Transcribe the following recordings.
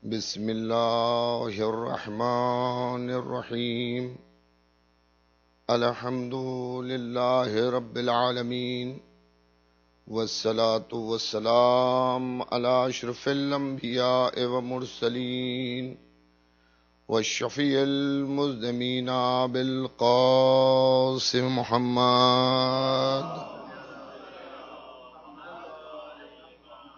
بسم اللہ الرحمن الرحیم الحمد للہ رب العالمین والصلاة والسلام علی اشرف الانبیاء والمرسلین والشفیع المذنبین بالقاسم محمد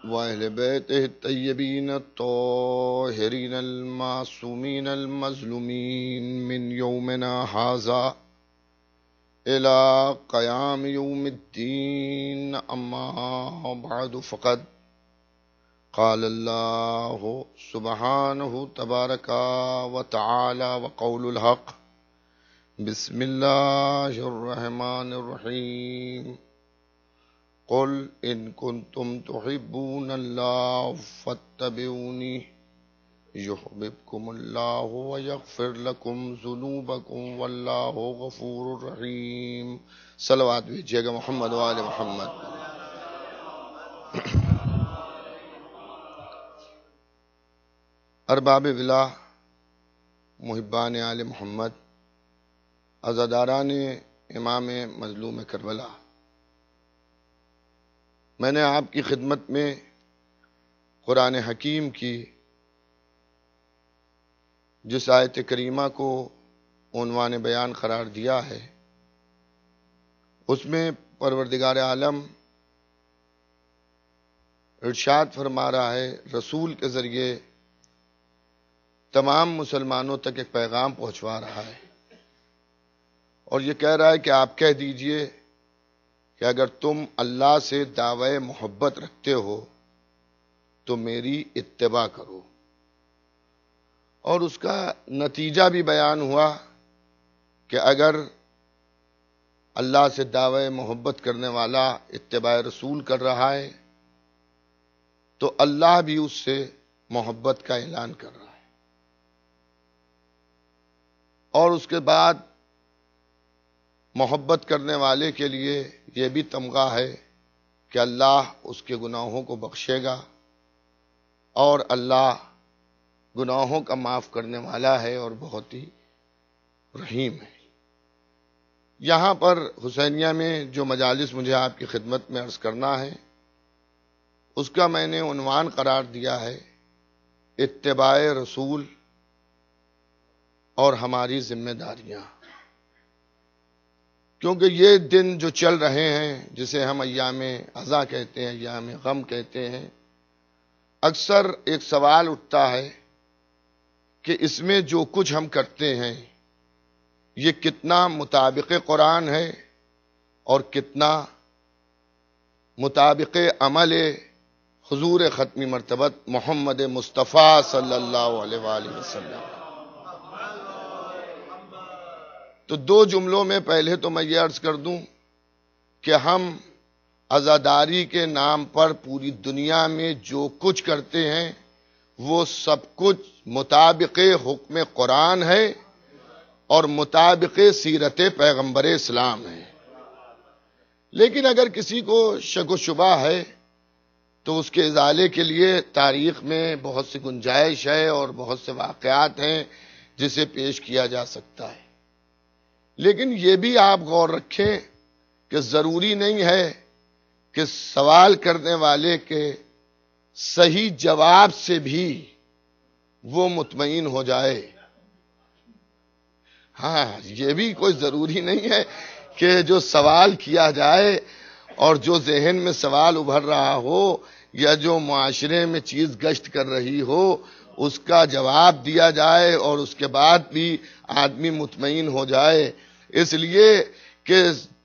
وأهل بيته الطيبين الطاهرين المعصومين المظلومين من يومنا هذا إلى قيام يوم الدين أما بعد فقد قال الله سبحانه تبارك وتعالى وقول الحق بسم الله الرحمن الرحيم قل إن كنتم تحبون الله فاتبعوني يحببكم الله ويغفر لكم ذنوبكم والله غفور رحيم صلوات بھیجیے گا محمد وآل محمد۔ ارباب ولا، محبان آل محمد، عزاداران امام مظلوم کربلا، میں نے آپ کی خدمت میں قرآن حکیم کی جس آیت کریمہ کو عنوان بیان قرار دیا ہے، اس میں پروردگار عالم ارشاد فرما رہا ہے، رسول کے ذریعے تمام مسلمانوں تک ایک پیغام پہنچوا رہا ہے، اور یہ کہہ رہا ہے کہ آپ کہہ دیجئے کہ اگر تم اللہ سے دعوی محبت رکھتے ہو تو میری اتباع کرو۔ اور اس کا نتیجہ بھی بیان ہوا کہ اگر اللہ سے دعوی محبت کرنے والا اتباع رسول کر رہا ہے تو اللہ بھی اس سے محبت کا اعلان کر رہا ہے، اور اس کے بعد محبت کرنے والے کے لیے یہ بھی تمغہ ہے کہ اللہ اس کے گناہوں کو بخشے گا، اور اللہ گناہوں کا معاف کرنے والا ہے اور بہت ہی رحیم ہے۔ یہاں پر حسینیہ میں جو مجالس مجھے آپ کی خدمت میں عرض کرنا ہے، اس کا میں نے عنوان قرار دیا ہے اتباع رسول اور ہماری ذمہ داریاں، کیونکہ یہ دن جو چل رہے ہیں جسے ہم ایام عزا کہتے ہیں، ایام غم کہتے ہیں، اکثر ایک سوال اٹھتا ہے کہ اس میں جو کچھ ہم کرتے ہیں یہ کتنا مطابق قرآن ہے اور کتنا مطابق عمل حضور ختمی مرتبت محمد مصطفیٰ صلی اللہ علیہ وآلہ وسلم۔ تو دو جملوں میں پہلے تو میں یہ عرض کر دوں کہ ہم عزاداری کے نام پر پوری دنیا میں جو کچھ کرتے ہیں وہ سب کچھ مطابق حکم قرآن ہے اور مطابق سیرت پیغمبر اسلام ہے۔ لیکن اگر کسی کو شک و شبہ ہے تو اس کے ازالے کے لیے تاریخ میں بہت سی گنجائش ہے اور بہت سے واقعات ہیں جسے پیش کیا جا سکتا ہے، لیکن یہ بھی آپ غور رکھیں کہ ضروری نہیں ہے کہ سوال کرنے والے کے صحیح جواب سے بھی وہ مطمئن ہو جائے۔ ہاں، یہ بھی کوئی ضروری نہیں ہے کہ جو سوال کیا جائے اور جو ذہن میں سوال ابھر رہا ہو یا جو معاشرے میں چیز گشت کر رہی ہو اس کا جواب دیا جائے اور اس کے بعد بھی آدمی مطمئن ہو جائے۔ اس لیے کہ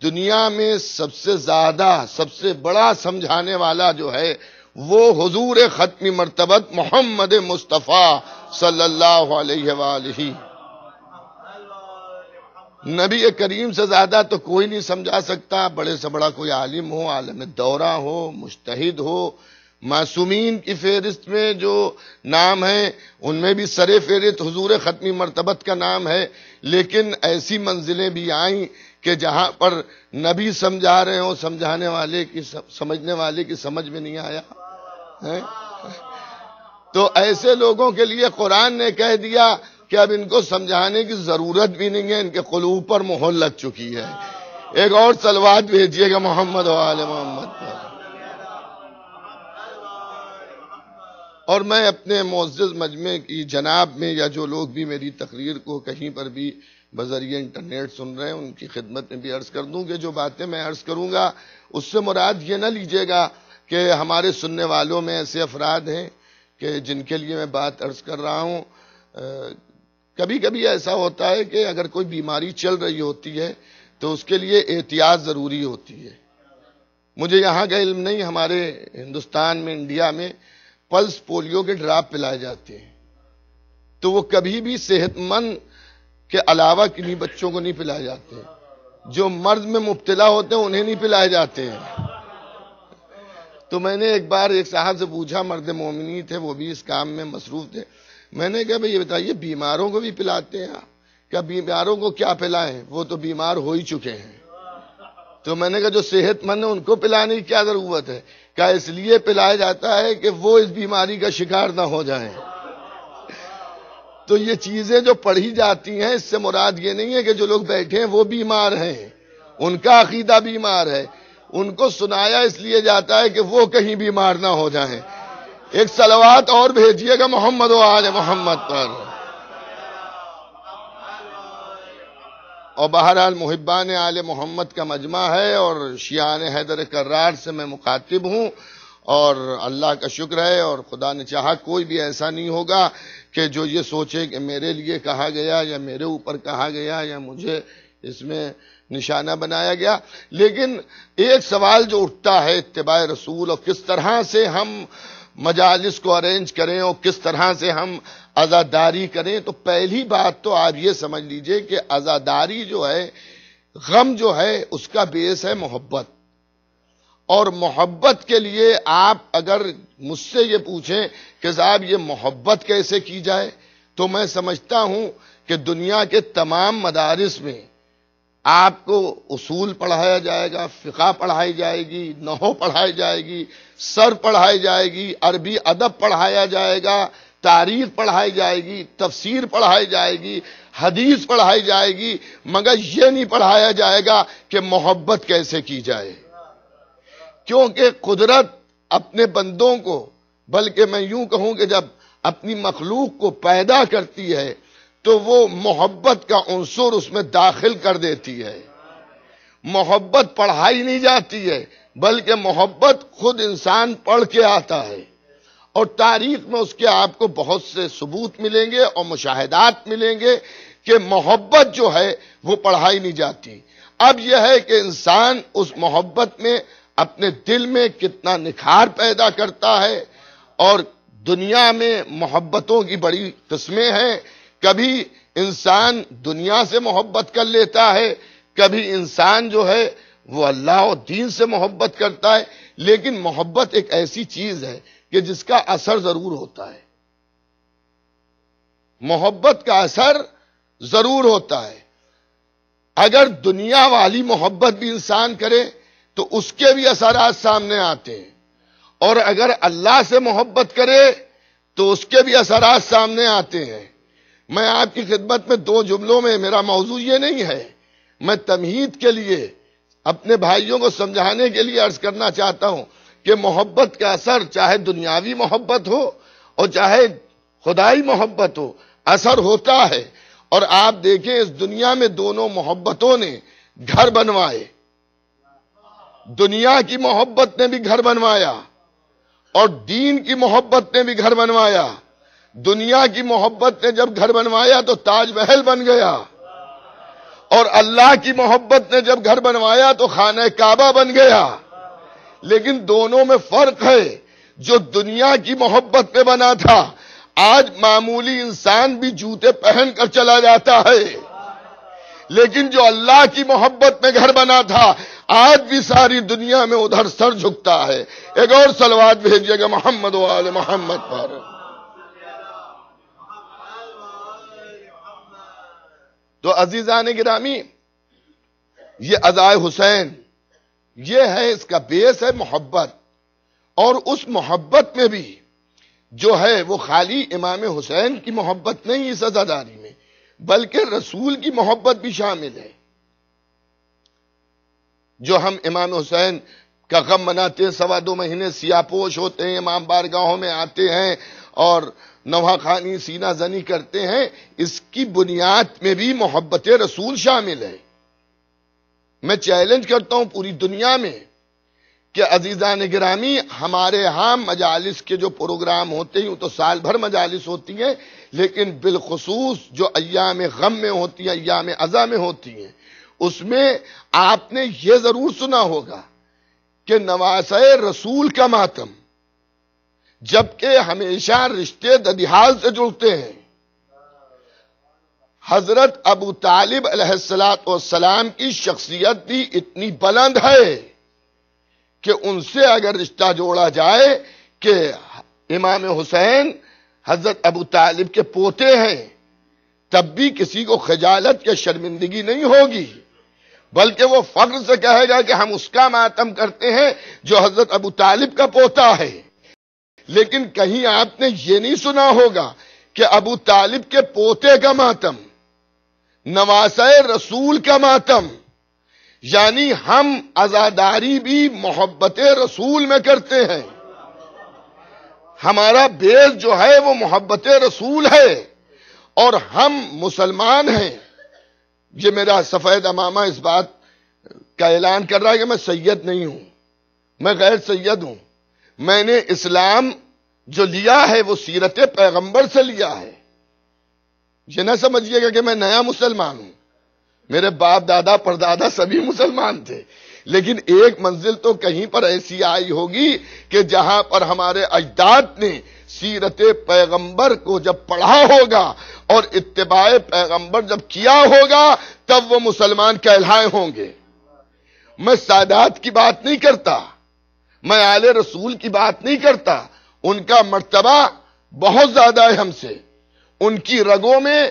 دنیا میں سب سے زیادہ سب سے بڑا سمجھانے والا جو ہے وہ حضور ختمی مرتبت محمد مصطفیٰ صلی اللہ علیہ وآلہ۔ نبی کریم سے زیادہ تو کوئی نہیں سمجھا سکتا، بڑے سے بڑا کوئی عالم ہو، عالم دورہ ہو، مجتہد ہو، معصومین کی فہرست میں جو نام ہے ان میں بھی سر فہرست حضور ختمی مرتبت کا نام ہے، لیکن ایسی منزلیں بھی آئیں کہ جہاں پر نبی سمجھا رہے ہوں، سمجھانے والے کی سمجھنے والے کی سمجھ میں نہیں آیا ہے۔ تو ایسے لوگوں کے لیے قرآن نے کہہ دیا کہ اب ان کو سمجھانے کی ضرورت بھی نہیں ہے، ان کے قلوب پر مہر لگ چکی ہے۔ ایک اور صلوات بھیجیے گا محمد و آل محمد پر۔ اور میں اپنے معزز مجمع کی جناب میں یا جو لوگ بھی میری تقریر کو کہیں پر بھی بذریعہ انٹرنیٹ سن رہے ہیں ان کی خدمت میں بھی عرض کر دوں کہ جو باتیں میں عرض کروں گا اس سے مراد یہ نہ لیجئے گا کہ ہمارے سننے والوں میں ایسے افراد ہیں کہ جن کے لیے میں بات عرض کر رہا ہوں۔ کبھی کبھی ایسا ہوتا ہے کہ اگر کوئی بیماری چل رہی ہوتی ہے تو اس کے لیے احتیاط ضروری ہوتی ہے۔ مجھے یہاں کا علم نہیں، ہمارے ہندوستان میں، انڈیا میں پلس پولیو کے ڈراپ پلائے جاتے ہیں، تو وہ کبھی بھی صحت مند کے علاوہ کنہیں بچوں کو نہیں پلائے جاتے ہیں۔ جو مرض میں مبتلا ہوتے ہیں انہیں نہیں پلائے جاتے ہیں۔ تو میں نے ایک بار ایک صاحب سے پوچھا، مرد مومنی تھے، وہ بھی اس کام میں مصروف تھے، میں نے کہا بھئی یہ بتائیے بیماروں کو بھی پلاتے ہیں؟ کیا بیماروں کو کیا پلائیں، وہ تو بیمار ہو ہی چکے ہیں۔ تو میں نے کہا جو صحت مند ہے ان کو پلانے کی کیا ضرورت ہے؟ کیا اس لیے پلایا جاتا ہے کہ وہ اس بیماری کا شکار نہ ہو جائیں۔ تو یہ چیزیں جو پڑھی جاتی ہیں اس سے مراد یہ نہیں ہے کہ جو لوگ بیٹھے ہیں وہ بیمار ہیں، ان کا عقیدہ بیمار ہے، ان کو سنایا اس لیے جاتا ہے کہ وہ کہیں بیمار نہ ہو جائیں۔ ایک صلوات اور بھیجیے گا محمد و آل محمد پر۔ اور بہرحال محبان آل محمد کا مجمع ہے اور شیعان حیدر کرار سے میں مخاطب ہوں، اور اللہ کا شکر ہے اور خدا نے چاہا کوئی بھی ایسا نہیں ہوگا کہ جو یہ سوچے کہ میرے لیے کہا گیا یا میرے اوپر کہا گیا یا مجھے اس میں نشانہ بنایا گیا۔ لیکن ایک سوال جو اٹھتا ہے اتباع رسول اور کس طرح سے ہم مجالس کو ارینج کریں اور کس طرح سے ہم عزاداری کریں، تو پہلی بات تو آپ یہ سمجھ لیجئے کہ عزاداری جو ہے، غم جو ہے، اس کا بیس ہے محبت۔ اور محبت کے لیے آپ اگر مجھ سے یہ پوچھیں کہ صاحب یہ محبت کیسے کی جائے، تو میں سمجھتا ہوں کہ دنیا کے تمام مدارس میں آپ کو اصول پڑھایا جائے گا، فقہ پڑھائی جائے گی، نحو پڑھائی جائے گی، صرف پڑھائی جائے گی، عربی ادب پڑھایا جائے گا، تاریخ پڑھائی جائے گی، تفسیر پڑھائی جائے گی، حدیث پڑھائی جائے گی، مگر یہ نہیں پڑھایا جائے گا کہ محبت کیسے کی جائے۔ کیونکہ قدرت اپنے بندوں کو، بلکہ میں یوں کہوں کہ جب اپنی مخلوق کو پیدا کرتی ہے تو وہ محبت کا عنصر اس میں داخل کر دیتی ہے۔ محبت پڑھائی نہیں جاتی ہے، بلکہ محبت خود انسان پڑھ کے آتا ہے، اور تاریخ میں اس کے آپ کو بہت سے ثبوت ملیں گے اور مشاہدات ملیں گے کہ محبت جو ہے وہ پڑھائی نہیں جاتی۔ اب یہ ہے کہ انسان اس محبت میں اپنے دل میں کتنا نکھار پیدا کرتا ہے، اور دنیا میں محبتوں کی بڑی قسمیں ہیں۔ کبھی انسان دنیا سے محبت کر لیتا ہے، کبھی انسان جو ہے وہ اللہ اور دین سے محبت کرتا ہے، لیکن محبت ایک ایسی چیز ہے کہ جس کا اثر ضرور ہوتا ہے۔ محبت کا اثر ضرور ہوتا ہے۔ اگر دنیا والی محبت بھی انسان کرے تو اس کے بھی اثرات سامنے آتے ہیں، اور اگر اللہ سے محبت کرے تو اس کے بھی اثرات سامنے آتے ہیں۔ میں آپ کی خدمت میں دو جملوں میں، میرا موضوع یہ نہیں ہے، میں تمہید کے لیے اپنے بھائیوں کو سمجھانے کے لیے عرض کرنا چاہتا ہوں کہ محبت کا اثر، چاہے دنیاوی محبت ہو اور چاہے خدائی محبت ہو، اثر ہوتا ہے۔ اور آپ دیکھیں اس دنیا میں دونوں محبتوں نے گھر بنوائے۔ دنیا کی محبت نے بھی گھر بنوایا اور دین کی محبت نے بھی گھر بنوایا۔ دنیا کی محبت نے جب گھر بنوایا تو تاج محل بن گیا، اور اللہ کی محبت نے جب گھر بنوایا تو خانہ کعبہ بن گیا۔ لیکن دونوں میں فرق ہے۔ جو دنیا کی محبت میں بنا تھا، آج معمولی انسان بھی جوتے پہن کر چلا جاتا ہے، لیکن جو اللہ کی محبت میں گھر بنا تھا، آج بھی ساری دنیا میں ادھر سر جھکتا ہے۔ ایک اور صلوات بھیجیے گا محمد و آل محمد پر۔ تو عزیزان گرامی، یہ عزائے حسین، یہ ہے، اس کا بیس ہے محبت، اور اس محبت میں بھی جو ہے وہ خالی امام حسین کی محبت نہیں اس عزاداری میں، بلکہ رسول کی محبت بھی شامل ہے۔ جو ہم امام حسین کا غم مناتے ہیں، 2.25 مہینے سیاہ پوش ہوتے ہیں، امام بارگاہوں میں آتے ہیں اور نوحہ خوانی سینہ زنی کرتے ہیں، اس کی بنیاد میں بھی محبت رسول شامل ہے۔ میں چیلنج کرتا ہوں پوری دنیا میں کہ عزیزان گرامی، ہمارے ہاں مجالس کے جو پروگرام ہوتے ہیں تو سال بھر مجالس ہوتی ہیں، لیکن بالخصوص جو ایام غم میں ہوتی ہیں، ایام عزا میں ہوتی ہیں، اس میں آپ نے یہ ضرور سنا ہوگا کہ نواسۂ رسول کا ماتم، جبکہ ہمیشہ رشتے ددیال سے جڑتے ہیں۔ حضرت ابو طالب علیہ السلام کی شخصیت بھی اتنی بلند ہے کہ ان سے اگر رشتہ جوڑا جائے کہ امام حسین حضرت ابو طالب کے پوتے ہیں، تب بھی کسی کو خجالت یا شرمندگی نہیں ہوگی، بلکہ وہ فخر سے کہے گا کہ ہم اس کا ماتم کرتے ہیں جو حضرت ابو طالب کا پوتا ہے۔ لیکن کہیں آپ نے یہ نہیں سنا ہوگا کہ ابو طالب کے پوتے کا ماتم، نواسۂ رسول کا ماتم، یعنی ہم عزاداری بھی محبت رسول میں کرتے ہیں۔ ہمارا بیس جو ہے وہ محبت رسول ہے، اور ہم مسلمان ہیں۔ یہ میرا سفید امامہ اس بات کا اعلان کر رہا ہے کہ میں سید نہیں ہوں، میں غیر سید ہوں۔ میں نے اسلام جو لیا ہے وہ سیرت پیغمبر سے لیا ہے۔ یہ نہ سمجھیے گا کہ میں نیا مسلمان ہوں، میرے باپ دادا پردادا سبھی مسلمان تھے، لیکن ایک منزل تو کہیں پر ایسی آئی ہوگی کہ جہاں پر ہمارے اجداد نے سیرت پیغمبر کو جب پڑھا ہوگا اور اتباع پیغمبر جب کیا ہوگا تب وہ مسلمان کہلائے ہوں گے۔ میں سادات کی بات نہیں کرتا، میں آل رسول کی بات نہیں کرتا، ان کا مرتبہ بہت زیادہ ہے ہم سے، ان کی رگوں میں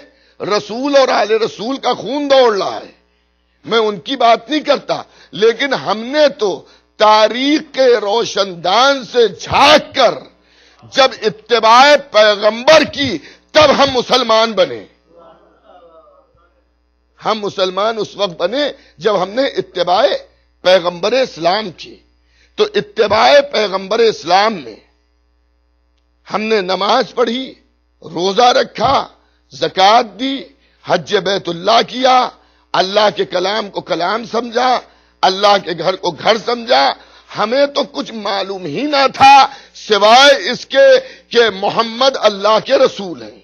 رسول اور آل رسول کا خون دوڑ رہا ہے، میں ان کی بات نہیں کرتا، لیکن ہم نے تو تاریخ کے روشن دان سے جھانک کر جب اتباع پیغمبر کی تب ہم مسلمان بنے۔ ہم مسلمان اس وقت بنے جب ہم نے اتباع پیغمبر اسلام کی۔ تو اتباع پیغمبر اسلام میں ہم نے نماز پڑھی، روزہ رکھا، زکوٰۃ دی، حج بیت اللہ کیا، اللہ کے کلام کو کلام سمجھا، اللہ کے گھر کو گھر سمجھا۔ ہمیں تو کچھ معلوم ہی نہ تھا سوائے اس کے کہ محمد اللہ کے رسول ہیں۔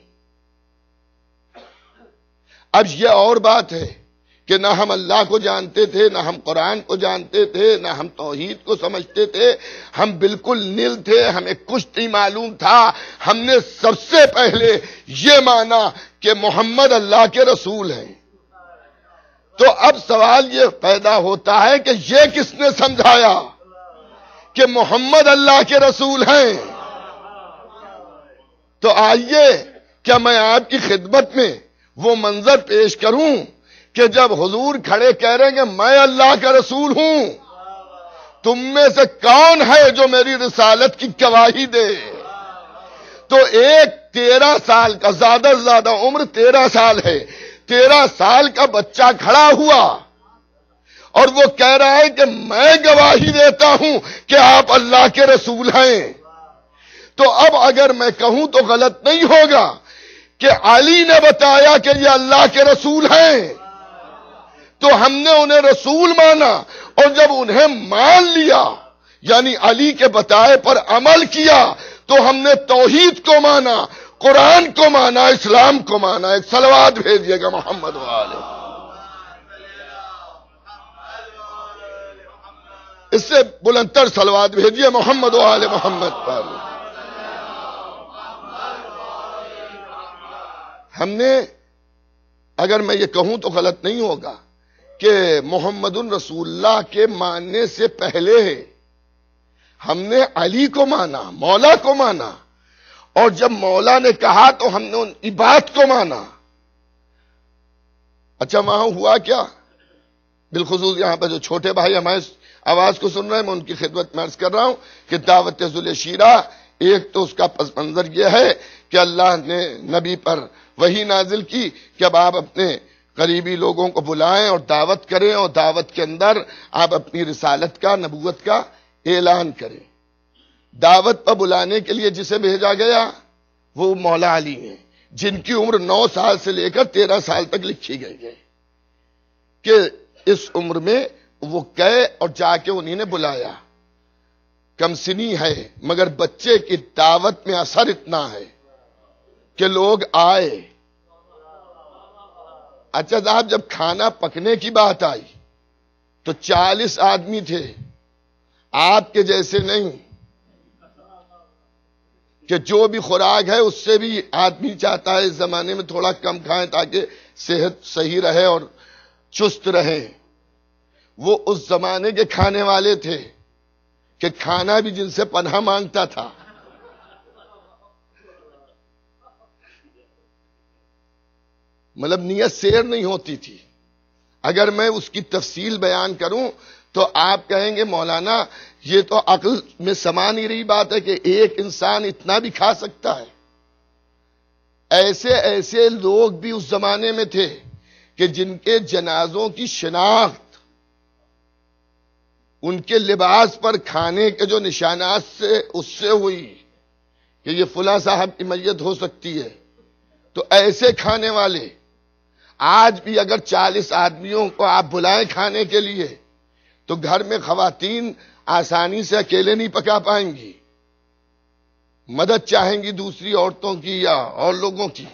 اب یہ اور بات ہے کہ نہ ہم اللہ کو جانتے تھے، نہ ہم قرآن کو جانتے تھے، نہ ہم توحید کو سمجھتے تھے، ہم بالکل نل تھے، ہمیں کچھ نہیں معلوم تھا۔ ہم نے سب سے پہلے یہ مانا کہ محمد اللہ کے رسول ہیں۔ تو اب سوال یہ پیدا ہوتا ہے کہ یہ کس نے سمجھایا کہ محمد اللہ کے رسول ہیں؟ تو آئیے کیا میں آپ کی خدمت میں وہ منظر پیش کروں کہ جب حضور کھڑے کہہ رہے ہیں کہ میں اللہ کا رسول ہوں، تم میں سے کون ہے جو میری رسالت کی گواہی دے؟ تو ایک 13 سال کا، زیادہ سے زیادہ عمر 13 سال ہے، 13 سال کا بچہ کھڑا ہوا اور وہ کہہ رہا ہے کہ میں گواہی دیتا ہوں کہ آپ اللہ کے رسول ہیں۔ تو اب اگر میں کہوں تو غلط نہیں ہوگا کہ علی نے بتایا کہ یہ اللہ کے رسول ہیں، تو ہم نے انہیں رسول مانا، اور جب انہیں مان لیا یعنی علی کے بتائے پر عمل کیا تو ہم نے توحید کو مانا، قرآن کو مانا، اسلام کو مانا۔ ایک صلوات بھیجیے گا محمد والے۔ اس سے بلندتر صلوات بھیجیے محمد والے محمد پر۔ ہم نے، اگر میں یہ کہوں تو غلط نہیں ہوگا کہ محمد رسول اللہ کے ماننے سے پہلے ہم نے علی کو مانا، مولا کو مانا، اور جب مولا نے کہا تو ہم نے ان کی بات کو مانا۔ اچھا وہاں ہوا کیا؟ بالخصوص یہاں پہ جو چھوٹے بھائی ہمارے آواز کو سن رہے ہیں، میں ان کی خدمت میں عرض کر رہا ہوں کہ دعوت ذوالشیرہ ایک تو اس کا پس منظر یہ ہے کہ اللہ نے نبی پر وحی نازل کی کہ اب آپ اپنے قریبی لوگوں کو بلائیں اور دعوت کریں، اور دعوت کے اندر آپ اپنی رسالت کا، نبوت کا اعلان کریں۔ دعوت پر بلانے کے لیے جسے بھیجا گیا وہ مولا علی ہیں، جن کی عمر 9 سال سے لے کر 13 سال تک لکھی گئی ہے کہ اس عمر میں وہ گئے اور جا کے انہیں نے بلایا۔ کم سنی ہے مگر بچے کی دعوت میں اثر اتنا ہے کہ لوگ آئے۔ اچھا صاحب، جب کھانا پکنے کی بات آئی تو 40 آدمی تھے، آپ کے جیسے نہیں کہ جو بھی خوراک ہے اس سے بھی آدمی چاہتا ہے اس زمانے میں تھوڑا کم کھائیں تاکہ صحت صحیح رہے اور چست رہے۔ وہ اس زمانے کے کھانے والے تھے کہ کھانا بھی جن سے پناہ مانگتا تھا۔ مطلب نیت سیر نہیں ہوتی تھی۔ اگر میں اس کی تفصیل بیان کروں تو آپ کہیں گے مولانا یہ تو عقل میں سما نہیں رہی بات ہے کہ ایک انسان اتنا بھی کھا سکتا ہے۔ ایسے ایسے لوگ بھی اس زمانے میں تھے کہ جن کے جنازوں کی شناخت ان کے لباس پر کھانے کے جو نشانات سے اس سے ہوئی کہ یہ فلاں صاحب کی میت ہو سکتی ہے۔ تو ایسے کھانے والے آج بھی اگر 40 آدمیوں کو آپ بلائیں کھانے کے لیے تو گھر میں خواتین آسانی سے اکیلے نہیں پکا پائیں گی، مدد چاہیں گی دوسری عورتوں کی یا اور لوگوں کی۔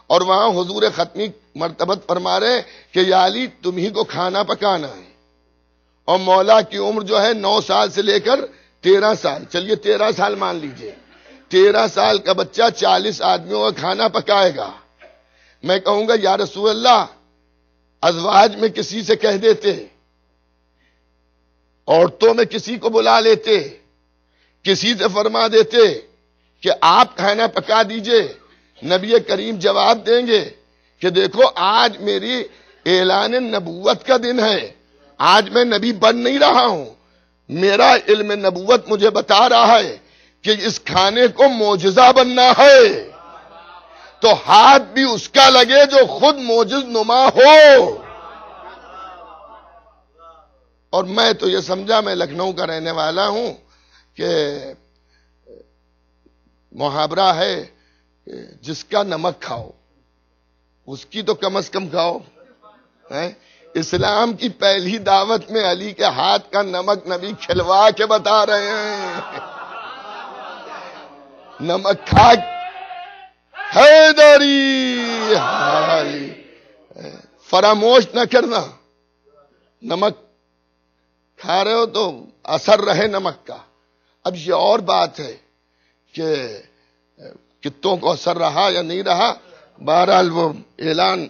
اور وہاں حضور ختمی مرتبت فرما رہے کہ یا علی تم ہی کو کھانا پکانا ہے۔ اور مولا کی عمر جو ہے 9 سال سے لے کر 13 سال، چلیے 13 سال مان لیجئے، 13 سال کا بچہ 40 آدمیوں کا کھانا پکائے گا۔ میں کہوں گا یا رسول اللہ ازواج میں کسی سے کہہ دیتے، عورتوں میں کسی کو بلا لیتے، کسی سے فرما دیتے کہ آپ کھانا پکا دیجئے۔ نبی کریم جواب دیں گے کہ دیکھو آج میری اعلان نبوت کا دن ہے، آج میں نبی بن نہیں رہا ہوں، میرا علم نبوت مجھے بتا رہا ہے کہ اس کھانے کو معجزہ بننا ہے، تو ہاتھ بھی اس کا لگے جو خود معجز نما ہو۔ اور میں تو یہ سمجھا، میں لکھنؤ کا رہنے والا ہوں، کہ محاورہ ہے جس کا نمک کھاؤ اس کی تو کم از کم کھاؤ۔ اسلام کی پہلی دعوت میں علی کے ہاتھ کا نمک نبی کھلوا کے بتا رہے ہیں، نمک کھا حیدری حالی فراموش نہ کرنا۔ نمک کھا رہے ہو تو اثر رہے نمک کا۔ اب یہ اور بات ہے کہ کتوں کو اثر رہا یا نہیں رہا، بہرحال وہ اعلان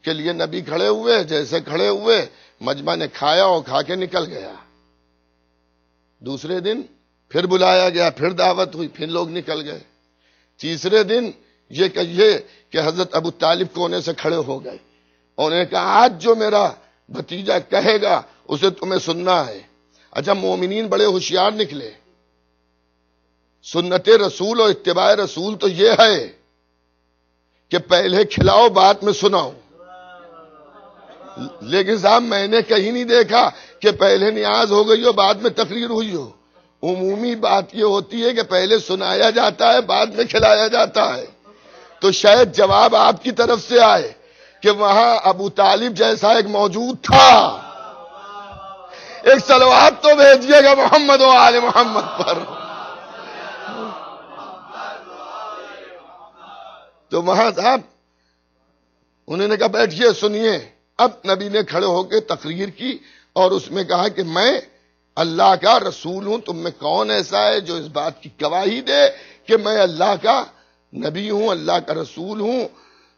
کے لیے نبی کھڑے ہوئے، جیسے کھڑے ہوئے مجمع نے کھایا اور کھا کے نکل گیا۔ دوسرے دن پھر بلایا گیا، پھر دعوت ہوئی، پھر لوگ نکل گئے۔ تیسرے دن یہ کہیے کہ حضرت ابو طالب کونے سے کھڑے ہو گئے، انہوں نے کہا آج جو میرا بھتیجا کہے گا اسے تمہیں سننا ہے۔ اچھا مومنین بڑے ہوشیار نکلے۔ سنت رسول اور اتباع رسول تو یہ ہے کہ پہلے کھلاؤ بعد میں سناؤ، لیکن صاحب میں نے کہیں نہیں دیکھا کہ پہلے نیاز ہو گئی ہو بعد میں تقریر ہوئی ہو۔ عمومی بات یہ ہوتی ہے کہ پہلے سنایا جاتا ہے بعد میں کھلایا جاتا ہے۔ تو شاید جواب آپ کی طرف سے آئے کہ وہاں ابو طالب جیسا ایک موجود تھا۔ ایک صلوات تو بھیجیے گا محمد و آل محمد پر۔ تو وہاں صاحب انہوں نے کہا بیٹھیے سنیے۔ اب نبی نے کھڑے ہو کے تقریر کی اور اس میں کہا کہ میں اللہ کا رسول ہوں، تم میں کون ایسا ہے جو اس بات کی گواہی دے کہ میں اللہ کا نبی ہوں، اللہ کا رسول ہوں۔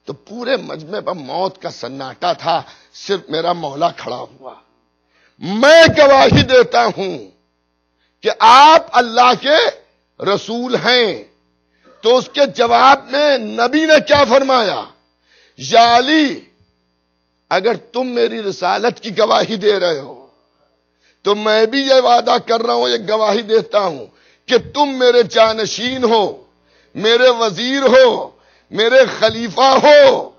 تو پورے مجمع پر موت کا سناٹا تھا، صرف میرا مولا کھڑا ہوا۔ میں گواہی دیتا ہوں کہ آپ اللہ کے رسول ہیں۔ تو اس کے جواب میں نبی نے کیا فرمایا؟ یا علی اگر تم میری رسالت کی گواہی دے رہے ہو تو میں بھی یہ وعدہ کر رہا ہوں، یہ گواہی دیتا ہوں کہ تم میرے جانشین ہو، میرے وزیر ہو، میرے خلیفہ ہو.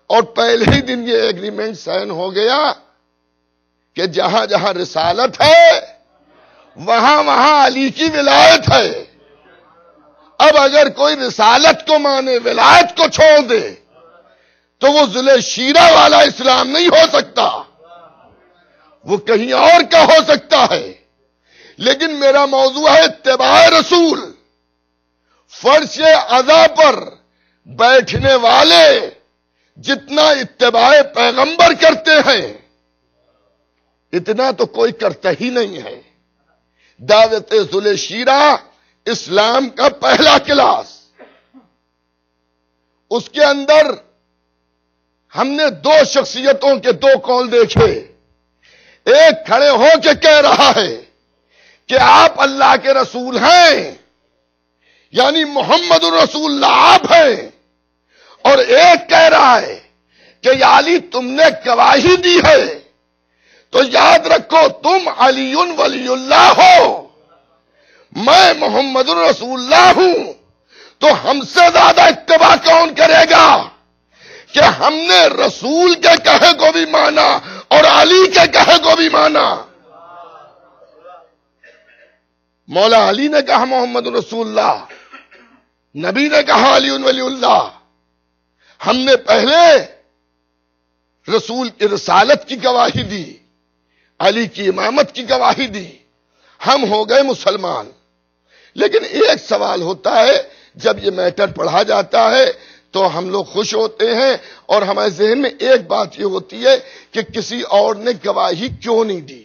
اور پہلے ہی دن یہ ایگریمنٹ سائن ہو گیا کہ جہاں جہاں رسالت ہے وہاں وہاں علی کی ولایت ہے. اب اگر کوئی رسالت کو مانے، ولایت کو چھوڑ دے، تو وہ ذل شیرہ والا اسلام نہیں ہو سکتا، وہ کہیں اور کا ہو سکتا ہے. لیکن میرا موضوع ہے اتباع رسول. فرش عزا پر بیٹھنے والے جتنا اتباع پیغمبر کرتے ہیں اتنا تو کوئی کرتا ہی نہیں ہے. دعوت ذل شیرہ اسلام کا پہلا کلاس. اس کے اندر ہم نے دو شخصیتوں کے دو قول دیکھے. ایک کھڑے ہو کے کہہ رہا ہے کہ آپ اللہ کے رسول ہیں، یعنی محمد الرسول اللہ آپ ہیں. اور ایک کہہ رہا ہے کہ یا علی تم نے گواہی دی ہے تو یاد رکھو تم علی ولی اللہ ہو، میں محمد الرسول اللہ ہوں. تو ہم سے زیادہ اتباع کون کرے گا کہ ہم نے رسول کے کہے کو بھی مانا اور علی کے کہے کو بھی مانا. مولا علی نے کہا محمد رسول اللہ، نبی نے کہا علی ولی اللہ. ہم نے پہلے رسول کی رسالت کی گواہی دی، علی کی امامت کی گواہی دی، ہم ہو گئے مسلمان. لیکن ایک سوال ہوتا ہے جب یہ میٹر پڑھا جاتا ہے تو ہم لوگ خوش ہوتے ہیں اور ہمارے ذہن میں ایک بات یہ ہوتی ہے کہ کسی اور نے گواہی کیوں نہیں دی.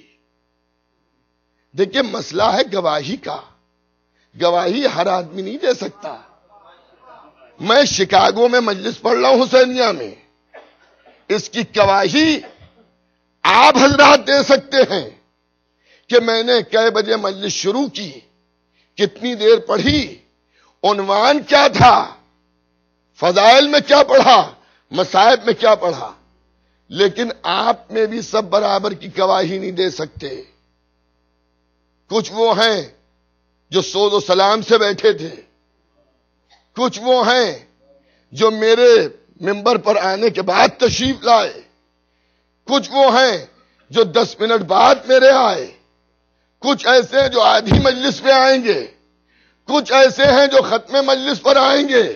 دیکھیے مسئلہ ہے گواہی کا. گواہی ہر آدمی نہیں دے سکتا. میں شکاگو میں مجلس پڑھ رہا ہوں حسینیہ میں، اس کی گواہی آپ حضرات دے سکتے ہیں کہ میں نے کئے بجے مجلس شروع کی، کتنی دیر پڑھی، عنوان کیا تھا، فضائل میں کیا پڑھا، مصائب میں کیا پڑھا. لیکن آپ میں بھی سب برابر کی گواہی نہیں دے سکتے. کچھ وہ ہیں جو سود و سلام سے بیٹھے تھے، کچھ وہ ہیں جو میرے ممبر پر آنے کے بعد تشریف لائے، کچھ وہ ہیں جو 10 منٹ بعد میرے آئے، کچھ ایسے ہیں جو آدھی مجلس میں آئیں گے، کچھ ایسے ہیں جو ختم مجلس پر آئیں گے.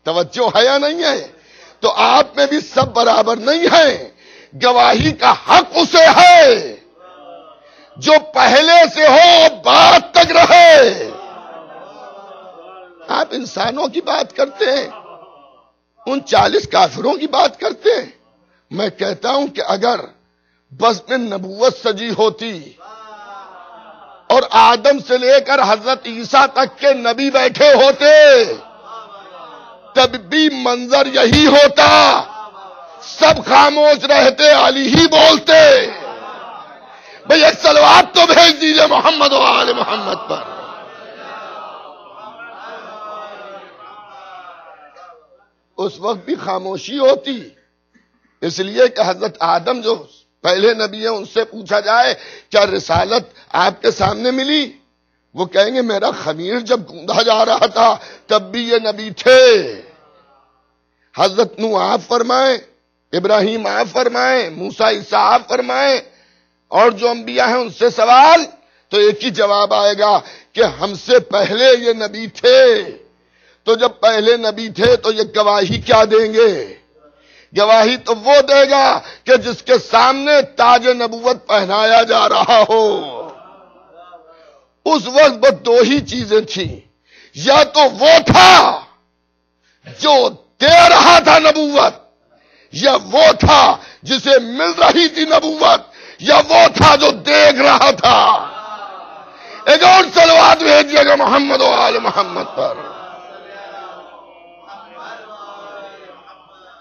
توجہ ہے یا نہیں ہے؟ تو آپ میں بھی سب برابر نہیں ہیں. گواہی کا حق اسے ہے جو پہلے سے ہو بات تک رہے. آپ انسانوں کی بات کرتے ہیں، ان 40 کافروں کی بات کرتے ہیں. میں کہتا ہوں کہ اگر بس میں نبوت سجی ہوتی اور آدم سے لے کر حضرت عیسیٰ تک کے نبی بیٹھے ہوتے تب بھی منظر یہی ہوتا، سب خاموش رہتے، علی ہی بولتے. بھئی ایک صلوات تو بھیج دیجئے محمد و آل محمد پر. اس وقت بھی خاموشی ہوتی، اس لیے کہ حضرت آدم جو پہلے نبی ہیں ان سے پوچھا جائے کیا رسالت آپ کے سامنے ملی، وہ کہیں گے میرا خمیر جب گوندا جا رہا تھا تب بھی یہ نبی تھے. حضرت نوح آپ فرمائیں، ابراہیم آپ فرمائیں، موسیٰ عیسیٰ آپ فرمائیں، اور جو انبیاء ہیں ان سے سوال تو ایک ہی جواب آئے گا کہ ہم سے پہلے یہ نبی تھے. تو جب پہلے نبی تھے تو یہ گواہی کیا دیں گے؟ گواہی تو وہ دے گا کہ جس کے سامنے تاج نبوت پہنایا جا رہا ہو. اس وقت بس دو ہی چیزیں تھیں، یا تو وہ تھا جو دے رہا تھا نبوت، یا وہ تھا جسے مل رہی تھی نبوت، یا وہ تھا جو دیکھ رہا تھا. ایک اور صلوات بھیجیے گا محمد و آل محمد پر.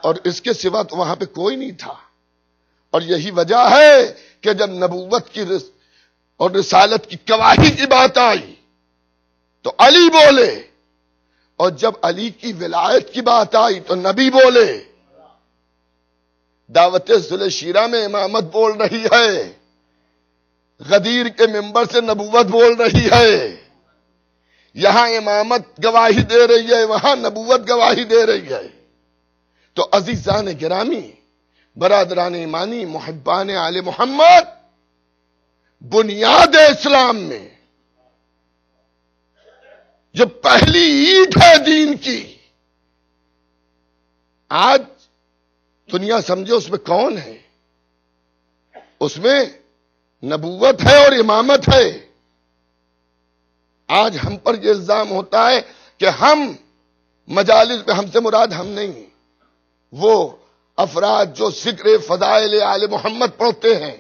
اور اس کے سوا تو وہاں پہ کوئی نہیں تھا. اور یہی وجہ ہے کہ جب نبوت کی اور رسالت کی گواہی کی بات آئی تو علی بولے، اور جب علی کی ولایت کی بات آئی تو نبی بولے. دعوت ذل شیرہ میں امامت بول رہی ہے، غدیر کے منبر سے نبوت بول رہی ہے، یہاں امامت گواہی دے رہی ہے، وہاں نبوت گواہی دے رہی ہے۔ تو عزیزان گرامی، برادران ایمانی، محبان آل محمد، بنیاد اسلام میں جو پہلی اینٹ ہے دین کی، آج دنیا سمجھے اس میں کون ہے؟ اس میں نبوت ہے اور امامت ہے۔ آج ہم پر یہ الزام ہوتا ہے کہ ہم مجالس میں، ہم سے مراد ہم نہیں، وہ افراد جو ذکر فضائل آل محمد پڑھتے ہیں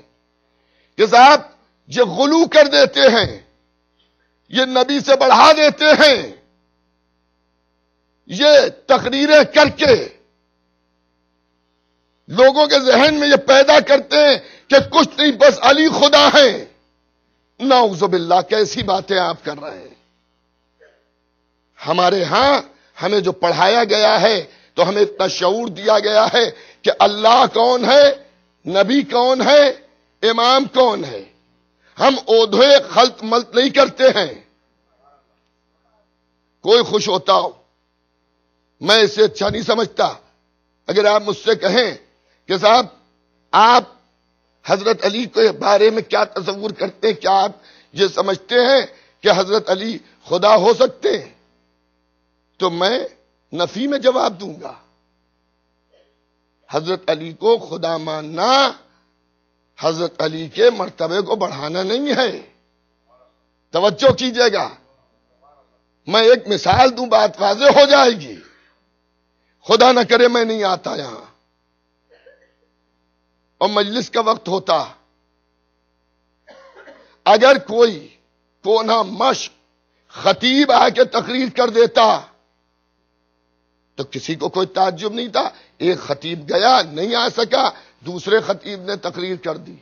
کہ صاحب یہ غلو کر دیتے ہیں، یہ نبی سے بڑھا دیتے ہیں، یہ تقریریں کر کے لوگوں کے ذہن میں یہ پیدا کرتے ہیں کہ کچھ نہیں بس علی خدا ہیں۔ نعوذ باللہ، کیسی باتیں آپ کر رہے ہیں؟ ہمارے ہاں ہمیں جو پڑھایا گیا ہے تو ہمیں اتنا شعور دیا گیا ہے کہ اللہ کون ہے، نبی کون ہے، امام کون ہے۔ ہم اوندھے خلط ملط نہیں کرتے ہیں۔ کوئی خوش ہوتا ہو، میں اسے اچھا نہیں سمجھتا اگر آپ مجھ سے کہیں کہ صاحب آپ حضرت علی کے بارے میں کیا تصور کرتے ہیں، کیا آپ یہ سمجھتے ہیں کہ حضرت علی خدا ہو سکتے ہیں، تو میں نفی میں جواب دوں گا۔ حضرت علی کو خدا ماننا حضرت علی کے مرتبے کو بڑھانا نہیں ہے۔ توجہ کیجئے گا، میں ایک مثال دوں، بات واضح ہو جائے گی۔ خدا نہ کرے میں نہیں آتا یہاں اور مجلس کا وقت ہوتا، اگر کوئی کونا مشق خطیب آ کے تقریر کر دیتا تو کسی کو کوئی تعجب نہیں تھا۔ ایک خطیب گیا، نہیں آ سکا، دوسرے خطیب نے تقریر کر دی۔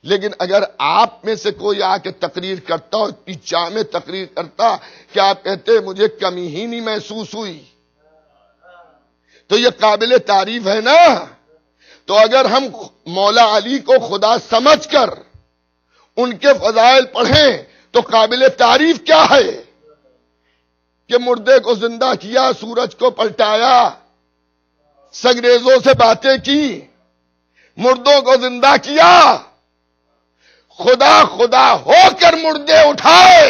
لیکن اگر آپ میں سے کوئی آ کے تقریر کرتا اور اتنی جامع تقریر کرتا کہ آپ کہتے مجھے کمی ہی نہیں محسوس ہوئی، تو یہ قابل تعریف ہے نا۔ تو اگر ہم مولا علی کو خدا سمجھ کر ان کے فضائل پڑھیں تو قابل تعریف کیا ہے کہ مردے کو زندہ کیا، سورج کو پلٹایا، سنگریزوں سے باتیں کی، مردوں کو زندہ کیا۔ خدا خدا ہو کر مردے اٹھائے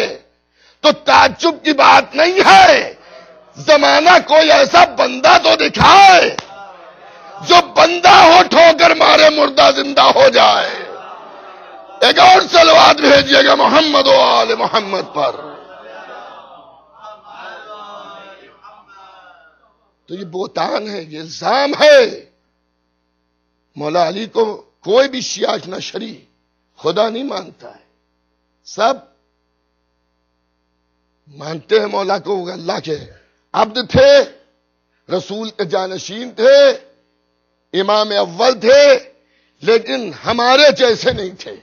تو تعجب کی بات نہیں ہے۔ زمانہ کوئی ایسا بندہ تو دکھائے جو بندہ ہو ٹھوکر مارے مردہ زندہ ہو جائے۔ ایک اور صلوات بھیجیے گا محمد و آل محمد پر۔ تو یہ بہتان ہے، یہ الزام ہے۔ مولا علی کو کوئی بھی شیعہ نشری خدا نہیں مانتا ہے، سب مانتے ہیں مولا کو وہ اللہ کے عبد تھے، رسول کے جانشین تھے، امام اول تھے، لیکن ہمارے جیسے نہیں تھے،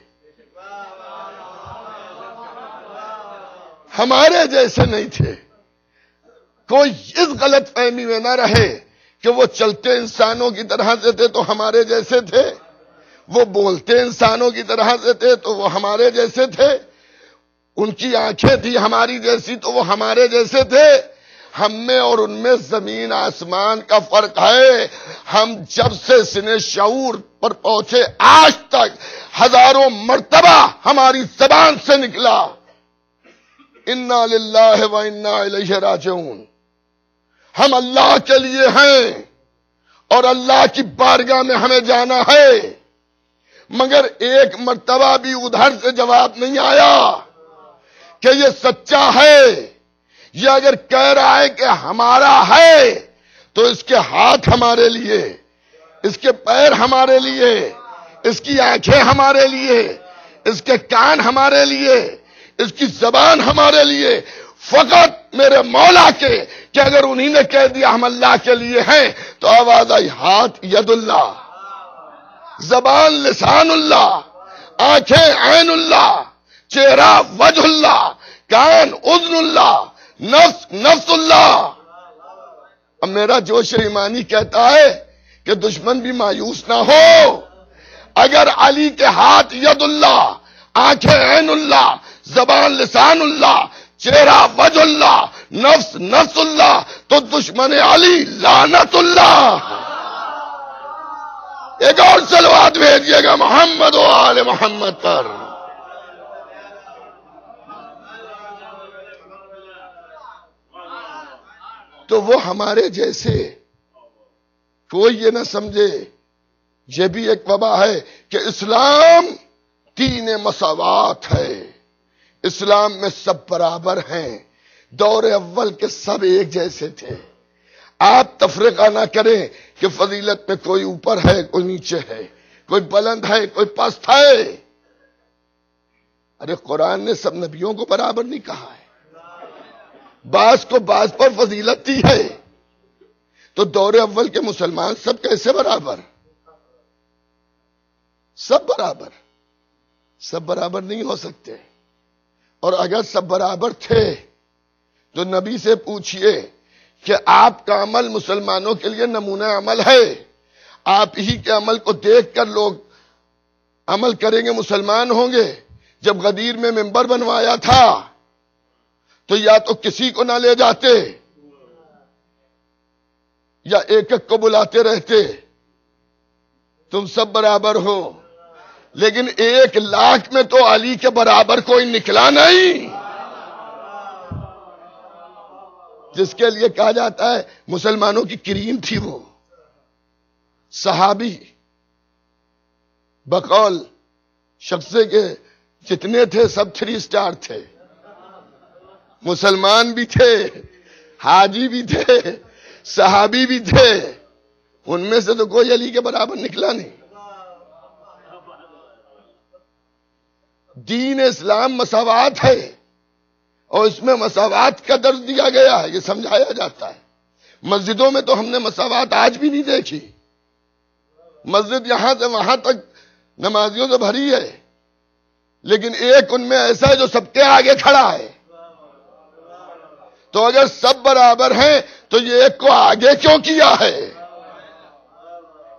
ہمارے جیسے نہیں تھے۔ کوئی اس غلط فہمی میں نہ رہے کہ وہ چلتے انسانوں کی طرح سے تھے تو ہمارے جیسے تھے، وہ بولتے انسانوں کی طرح سے تھے تو وہ ہمارے جیسے تھے، ان کی آنکھیں تھی ہماری جیسی تو وہ ہمارے جیسے تھے۔ ہم میں اور ان میں زمین آسمان کا فرق ہے۔ ہم جب سے سن شعور پر پہنچے آج تک ہزاروں مرتبہ ہماری زبان سے نکلا انا للہ و انا الیہ راجعون، ہم اللہ کے لیے ہیں اور اللہ کی بارگاہ میں ہمیں جانا ہے۔ مگر ایک مرتبہ بھی ادھر سے جواب نہیں آیا کہ یہ سچا ہے۔ یہ اگر کہہ رہا ہے کہ ہمارا ہے تو اس کے ہاتھ ہمارے لیے، اس کے پیر ہمارے لیے، اس کی آنکھیں ہمارے لیے، اس کے کان ہمارے لیے، اس کی زبان ہمارے لیے، فقط میرے مولا کے کہ اگر انہی نے کہہ دیا ہم اللہ کے لیے ہیں تو آواز آئی ہاتھ ید اللہ، زبان لسان اللہ، آنکھیں عین اللہ، چہرہ وجہ اللہ، کان اذن اللہ، نفس نفس اللہ۔ اب میرا جوش ایمانی کہتا ہے کہ دشمن بھی مایوس نہ ہو۔ اگر علی کے ہاتھ ید اللہ، آنکھیں عین اللہ، زبان لسان اللہ، چہرہ وجہ اللہ، نفس نفس اللہ، تو دشمن علی لعنت اللہ۔ ایک اور صلوات بھیجیے گا محمد و آل محمد پر۔ تو وہ ہمارے جیسے، کوئی یہ نہ سمجھے، یہ بھی ایک وبا ہے کہ اسلام دین مساوات ہے، اسلام میں سب برابر ہیں، دور اول کے سب ایک جیسے تھے۔ آپ تفرقہ نہ کریں کہ فضیلت میں کوئی اوپر ہے کوئی نیچے ہے، کوئی بلند ہے کوئی پست ہے۔ ارے قرآن نے سب نبیوں کو برابر نہیں کہا ہے، بعض کو بعض پر فضیلت دی ہے، تو دور اول کے مسلمان سب کیسے برابر؟ سب برابر، سب برابر نہیں ہو سکتے۔ اور اگر سب برابر تھے تو نبی سے پوچھئے کہ آپ کا عمل مسلمانوں کے لیے نمونہ عمل ہے، آپ ہی کے عمل کو دیکھ کر لوگ عمل کریں گے، مسلمان ہوں گے۔ جب غدیر میں منبر بنوایا تھا تو یا تو کسی کو نہ لے جاتے یا ایک ایک کو بلاتے رہتے، تم سب برابر ہو، لیکن 1,00,000 میں تو علی کے برابر کوئی نکلا نہیں، جس کے لیے کہا جاتا ہے مسلمانوں کی کریم تھی وہ صحابی۔ بقول شخصے کے جتنے تھے سب 3 اسٹار تھے، مسلمان بھی تھے، حاجی بھی تھے، صحابی بھی تھے، ان میں سے تو کوئی علی کے برابر نکلا نہیں۔ دین اسلام مساوات ہے، اور اس میں مساوات کا درس دیا گیا ہے، یہ سمجھایا جاتا ہے۔ مسجدوں میں تو ہم نے مساوات آج بھی نہیں دیکھی، مسجد یہاں سے وہاں تک نمازیوں سے بھری ہے، لیکن ایک ان میں ایسا ہے جو سب کے آگے کھڑا ہے۔ تو اگر سب برابر ہیں تو یہ ایک کو آگے کیوں کیا ہے؟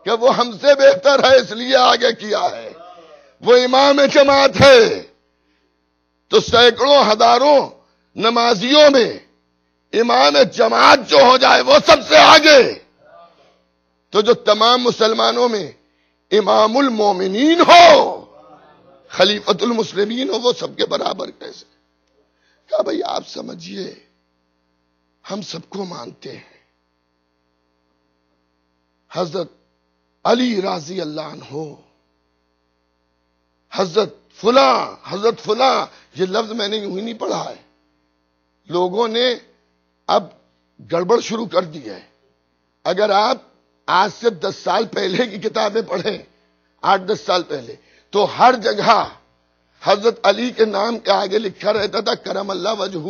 کہ وہ ہم سے بہتر ہے اس لیے آگے کیا ہے، وہ امام جماعت ہے۔ تو سینکڑوں ہزاروں نمازیوں میں امام جماعت جو ہو جائے وہ سب سے آگے، تو جو تمام مسلمانوں میں امام المومنین ہو، خلیفۃ المسلمین ہو، وہ سب کے برابر کیسے؟ کہا بھئی آپ سمجھیے، ہم سب کو مانتے ہیں، حضرت علی رضی اللہ عنہ، حضرت فلاں، یہ لفظ میں نے یوں ہی نہیں پڑھا ہے، لوگوں نے اب گڑبڑ شروع کر دی ہے۔ اگر آپ آج سے 10 سال پہلے کی کتابیں پڑھیں، 8-10 سال پہلے، تو ہر جگہ حضرت علی کے نام کے آگے لکھا رہتا تھا کرم اللہ وجہہ،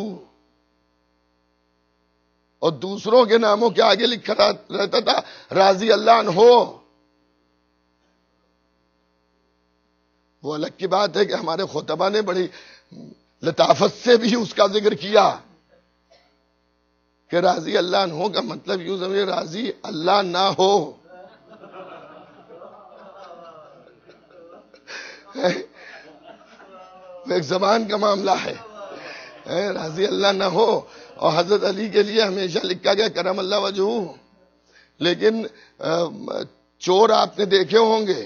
اور دوسروں کے ناموں کے آگے لکھا رہتا تھا رضی اللہ عنہ۔ وہ الگ کی بات ہے کہ ہمارے خطبہ نے بڑی لطافت سے بھی اس کا ذکر کیا کہ راضی اللہ عنہ کا مطلب یوں سمجھے راضی اللہ نہ ہو۔ ایک زبان کا معاملہ ہے، راضی اللہ نہ ہو، اور حضرت علی کے لیے ہمیشہ لکھا گیا کرم اللہ وجہہ۔ لیکن چور آپ نے دیکھے ہوں گے،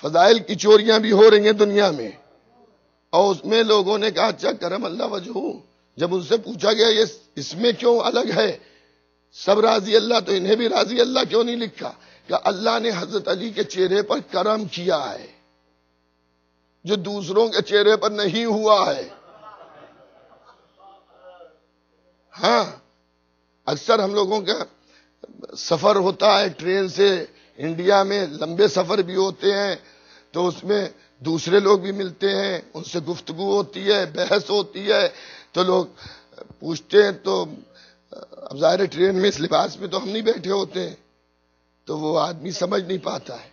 فضائل کی چوریاں بھی ہو رہی ہیں دنیا میں، اور اس میں لوگوں نے کہا اچھا کرم اللہ وجہہ، جب ان سے پوچھا گیا یہ اس میں کیوں الگ ہے، سب راضی اللہ، تو انہیں بھی راضی اللہ کیوں نہیں لکھا؟ کہ اللہ نے حضرت علی کے چہرے پر کرم کیا ہے جو دوسروں کے چہرے پر نہیں ہوا ہے۔ ہاں، اکثر ہم لوگوں کا سفر ہوتا ہے ٹرین سے انڈیا میں، لمبے سفر بھی ہوتے ہیں، تو اس میں دوسرے لوگ بھی ملتے ہیں، ان سے گفتگو ہوتی ہے، بحث ہوتی ہے، تو لوگ پوچھتے ہیں، تو اب ظاہر ٹرین میں اس لباس میں تو ہم نہیں بیٹھے ہوتے ہیں، تو وہ آدمی سمجھ نہیں پاتا ہے،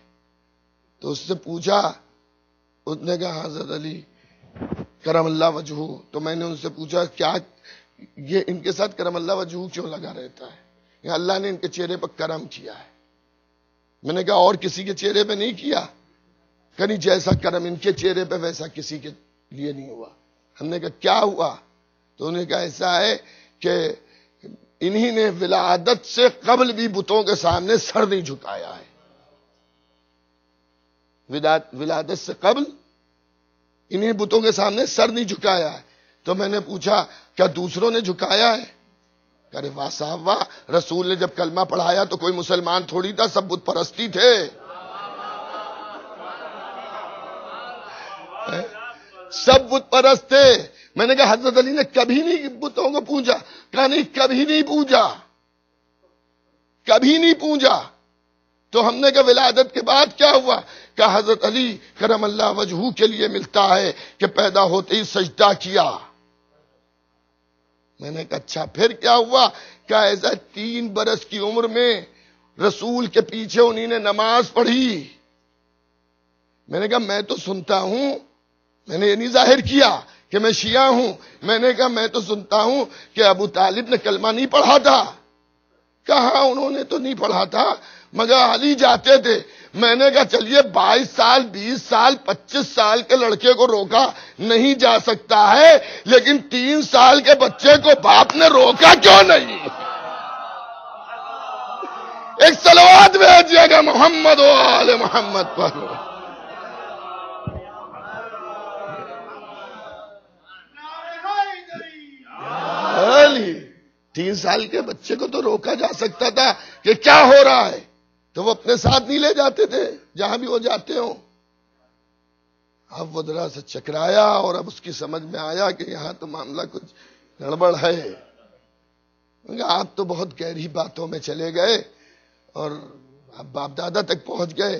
تو اس سے پوچھا، اس نے کہا حضرت علی کرم اللہ وجہہ۔ تو میں نے ان سے پوچھا کیا یہ ان کے ساتھ کرم اللہ وجہہ کیوں لگا رہتا ہے؟ کہ اللہ نے ان کے چہرے پر کرم کیا ہے۔ میں نے کہا اور کسی کے چہرے پہ نہیں کیا؟ کہ جیسا کرم ان کے چہرے پہ ویسا کسی کے لیے نہیں ہوا. ہم نے کہا کیا ہوا؟ تو انہوں نے کہا ایسا ہے کہ انہی نے ولادت سے قبل بھی بتوں کے سامنے سر نہیں جھکایا ہے. ولادت سے قبل انہیں بتوں کے سامنے سر نہیں جھکایا ہے. تو میں نے پوچھا کیا دوسروں نے جھکایا ہے؟ کہ واہ صاحب واہ، رسول نے جب کلمہ پڑھایا تو کوئی مسلمان تھوڑی تھا، سب بت پرستی تھے. سب بت پرست تھے. میں نے کہا حضرت علی نے کبھی نہیں بتوں کو پوجا؟ کہا نہیں، کبھی نہیں پوجا، کبھی نہیں پوجا. تو ہم نے کہا ولادت کے بعد کیا ہوا؟ کہ حضرت علی کرم اللہ وجہہ کے لیے ملتا ہے کہ پیدا ہوتے ہی سجدہ کیا. میں نے کہا اچھا پھر کیا ہوا؟ کہ ایسا 3 برس کی عمر میں رسول کے پیچھے انہی نے نماز پڑھی. میں نے کہا میں تو سنتا ہوں، میں نے یہ نہیں ظاہر کیا کہ میں شیعہ ہوں. میں نے کہا میں تو سنتا ہوں کہ ابو طالب نے کلمہ نہیں پڑھا تھا. کہاں انہوں نے تو نہیں پڑھا تھا، مگر علی جاتے تھے. میں نے کہا چلیے 22 سال 20 سال 25 سال کے لڑکے کو روکا نہیں جا سکتا ہے، لیکن 3 سال کے بچے کو باپ نے روکا کیوں نہیں؟ ایک صلوات بھیجیے گا محمد و آل محمد پر. علی 3 سال کے بچے کو تو روکا جا سکتا تھا کہ کیا ہو رہا ہے، تو وہ اپنے ساتھ نہیں لے جاتے تھے جہاں بھی وہ جاتے ہوں. اب وہ ذرا سے چکرایا اور اب اس کی سمجھ میں آیا کہ یہاں تو معاملہ کچھ گڑبڑ ہے. آپ تو بہت گہری باتوں میں چلے گئے اور اب باپ دادا تک پہنچ گئے،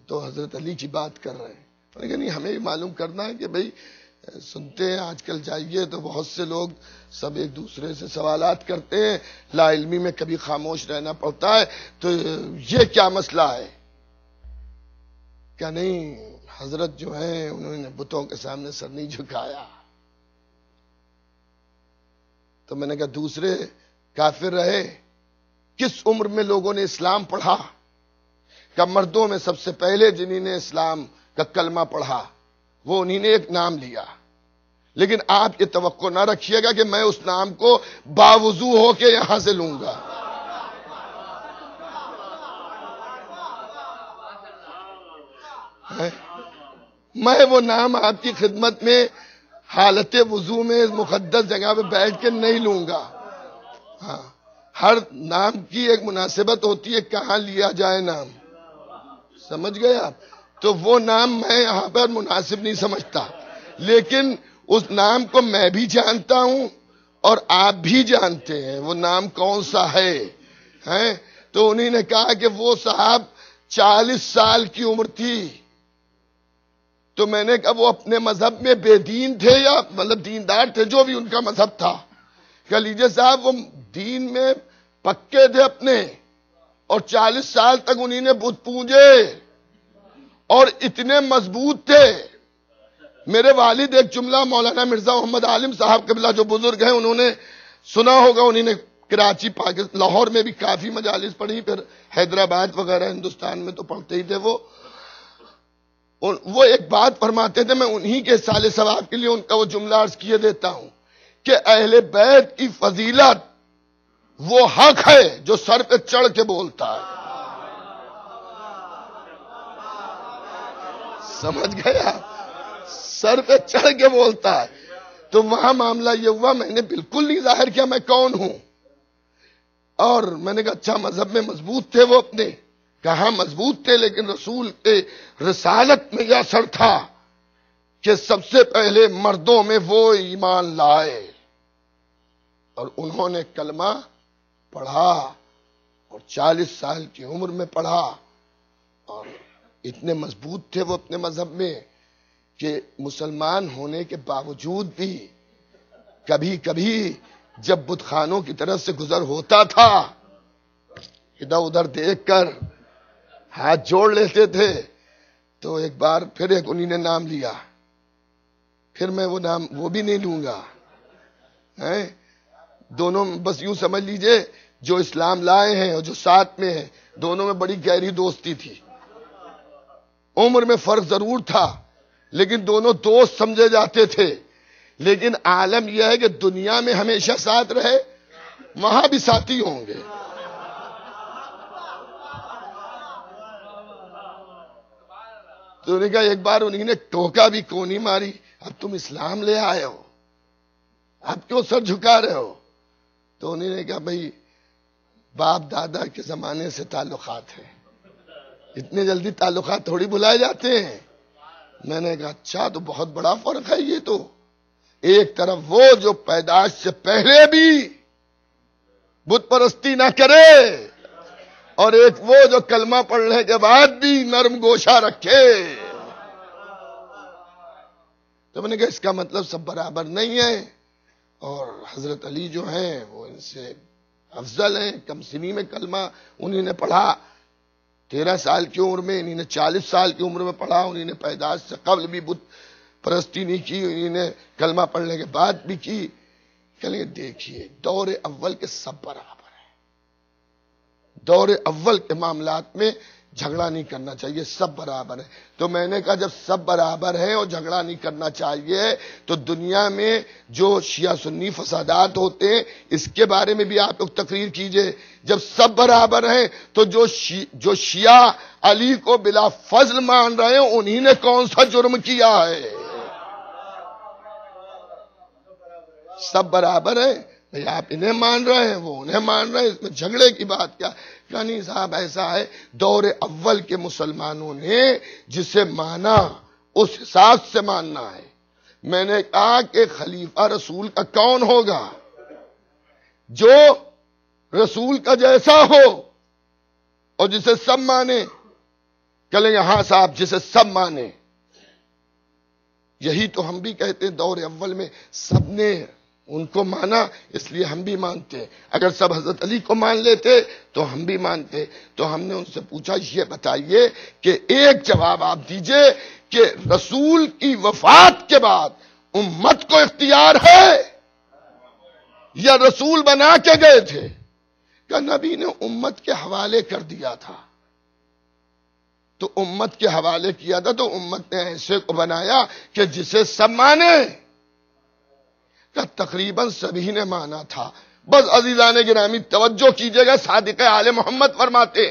تو حضرت علی کی بات کر رہے ہیں. لیکن ہمیں بھی معلوم کرنا ہے کہ بھئی سنتے ہیں آج کل جائیے تو بہت سے لوگ سب ایک دوسرے سے سوالات کرتے ہیں، لا علمی میں کبھی خاموش رہنا پڑتا ہے. تو یہ کیا مسئلہ ہے؟ کیا نہیں حضرت جو ہیں انہوں نے بتوں کے سامنے سر نہیں جھکایا. تو میں نے کہا دوسرے کافر رہے. کس عمر میں لوگوں نے اسلام پڑھا؟ کہ مردوں میں سب سے پہلے جنہوں نے اسلام کا کلمہ پڑھا وہ انہی نے ایک نام لیا. لیکن آپ یہ توقع نہ رکھیے گا کہ میں اس نام کو باوضو ہو کے یہاں سے لوں گا. میں وہ نام آپ کی خدمت میں حالت وضو میں مقدس جگہ پہ بیٹھ کے نہیں لوں گا. ہاں، ہر نام کی ایک مناسبت ہوتی ہے کہاں لیا جائے نام، سمجھ گئے آپ؟ تو وہ نام میں یہاں پر مناسب نہیں سمجھتا، لیکن اس نام کو میں بھی جانتا ہوں اور آپ بھی جانتے ہیں وہ نام کون سا ہے. تو انہی نے کہا کہ وہ صاحب 40 سال کی عمر تھی. تو میں نے کہا وہ اپنے مذہب میں بے دین تھے یا مطلب دیندار تھے، جو بھی ان کا مذہب تھا. کہ لیجیے صاحب وہ دین میں پکے تھے اپنے، اور 40 سال تک انہی نے بت پوجے اور اتنے مضبوط تھے. میرے والد ایک جملہ مولانا مرزا محمد عالم صاحب قبلہ جو بزرگ ہیں انہوں نے سنا ہوگا، انہوں نے کراچی پاکستان لاہور میں بھی کافی مجالس پڑھی، پھر حیدرآباد وغیرہ ہندوستان میں تو پڑھتے ہی تھے. وہ ایک بات فرماتے تھے، میں انہی کے سال ثواب کے لیے ان کا وہ جملہ عرض کیے دیتا ہوں کہ اہل بیت کی فضیلت وہ حق ہے جو سر پہ چڑھ کے بولتا ہے. سمجھ گیا؟ سر پہ چڑھ کے بولتا ہے. تو وہاں معاملہ یہ ہوا، میں نے بالکل نہیں ظاہر کیا میں کون ہوں. اور میں نے کہا اچھا مذہب میں مضبوط تھے وہ اپنے. کہاں مضبوط تھے، لیکن رسول کے رسالت میں یہ اثر تھا کہ سب سے پہلے مردوں میں وہ ایمان لائے اور انہوں نے کلمہ پڑھا اور 40 سال کی عمر میں پڑھا. اور اتنے مضبوط تھے وہ اپنے مذہب میں کہ مسلمان ہونے کے باوجود بھی کبھی کبھی جب بت خانوں کی طرف سے گزر ہوتا تھا ادھر ادھر دیکھ کر ہاتھ جوڑ لیتے تھے. تو ایک بار پھر ایک انہی نے نام لیا، پھر میں وہ نام وہ بھی نہیں لوں گا. دونوں بس یوں سمجھ لیجئے جو اسلام لائے ہیں اور جو ساتھ میں ہیں دونوں میں بڑی گہری دوستی تھی. عمر میں فرق ضرور تھا لیکن دونوں دوست سمجھے جاتے تھے. لیکن عالم یہ ہے کہ دنیا میں ہمیشہ ساتھ رہے، وہاں بھی ساتھی ہوں گے. تو نے کہا ایک بار انہیں نے ٹوکا بھی کونی ماری، اب تم اسلام لے آئے ہو، اب کیوں سر جھکا رہے ہو؟ تو انہیں نے کہا بھائی باپ دادا کے زمانے سے تعلقات ہیں، اتنے جلدی تعلقات تھوڑی بلائے جاتے ہیں. میں نے کہا اچھا تو بہت بڑا فرق ہے. یہ تو ایک طرف وہ جو پیدائش سے پہلے بھی بت پرستی نہ کرے اور ایک وہ جو کلمہ پڑھنے کے بعد بھی نرم گوشہ رکھے. تو میں نے کہا اس کا مطلب سب برابر نہیں ہے، اور حضرت علی جو ہیں وہ ان سے افضل ہیں. کم سنی میں کلمہ انہی نے پڑھا، 13 سال کی عمر میں، انہی نے 40 سال کی عمر میں پڑھا. انہی نے پیدائش سے قبل بھی بت پرستی نہیں کی، انہی نے کلمہ پڑھنے کے بعد بھی کی. کہ دیکھیے دور اول کے سب برابر ہیں، دور اول کے معاملات میں جھگڑا نہیں کرنا چاہیے، سب برابر ہیں. تو میں نے کہا جب سب برابر ہیں اور جھگڑا نہیں کرنا چاہیے تو دنیا میں جو شیعہ سنی فسادات ہوتے ہیں اس کے بارے میں بھی آپ لوگ تقریر کیجئے. جب سب برابر ہیں تو جو شیعہ علی کو بلا فضل مان رہے ہیں انہی نے کون سا جرم کیا ہے؟ سب برابر ہیں بھئی، آپ انہیں مان رہے ہیں وہ انہیں مان رہے ہیں، اس میں جھگڑے کی بات کیا؟ کہ نہیں صاحب ایسا ہے دور اول کے مسلمانوں نے جسے مانا اس حساب سے ماننا ہے. میں نے کہا کہ خلیفہ رسول کا کون ہوگا؟ جو رسول کا جیسا ہو اور جسے سب مانے. کہیں گے ہاں صاحب جسے سب مانے. یہی تو ہم بھی کہتے ہیں دور اول میں سب نے ان کو مانا اس لیے ہم بھی مانتے. اگر سب حضرت علی کو مان لیتے تو ہم بھی مانتے. تو ہم نے ان سے پوچھا یہ بتائیے کہ ایک جواب آپ دیجئے کہ رسول کی وفات کے بعد امت کو اختیار ہے یا رسول بنا کے گئے تھے؟ کہ نبی نے امت کے حوالے کر دیا تھا. تو امت کے حوالے کیا تھا تو امت نے ایسے کو بنایا کہ جسے سب مانے. کہ تقریباً سبھی نے مانا تھا. بس عزیزان گرامی توجہ کیجئے گا، صادق آل محمد فرماتے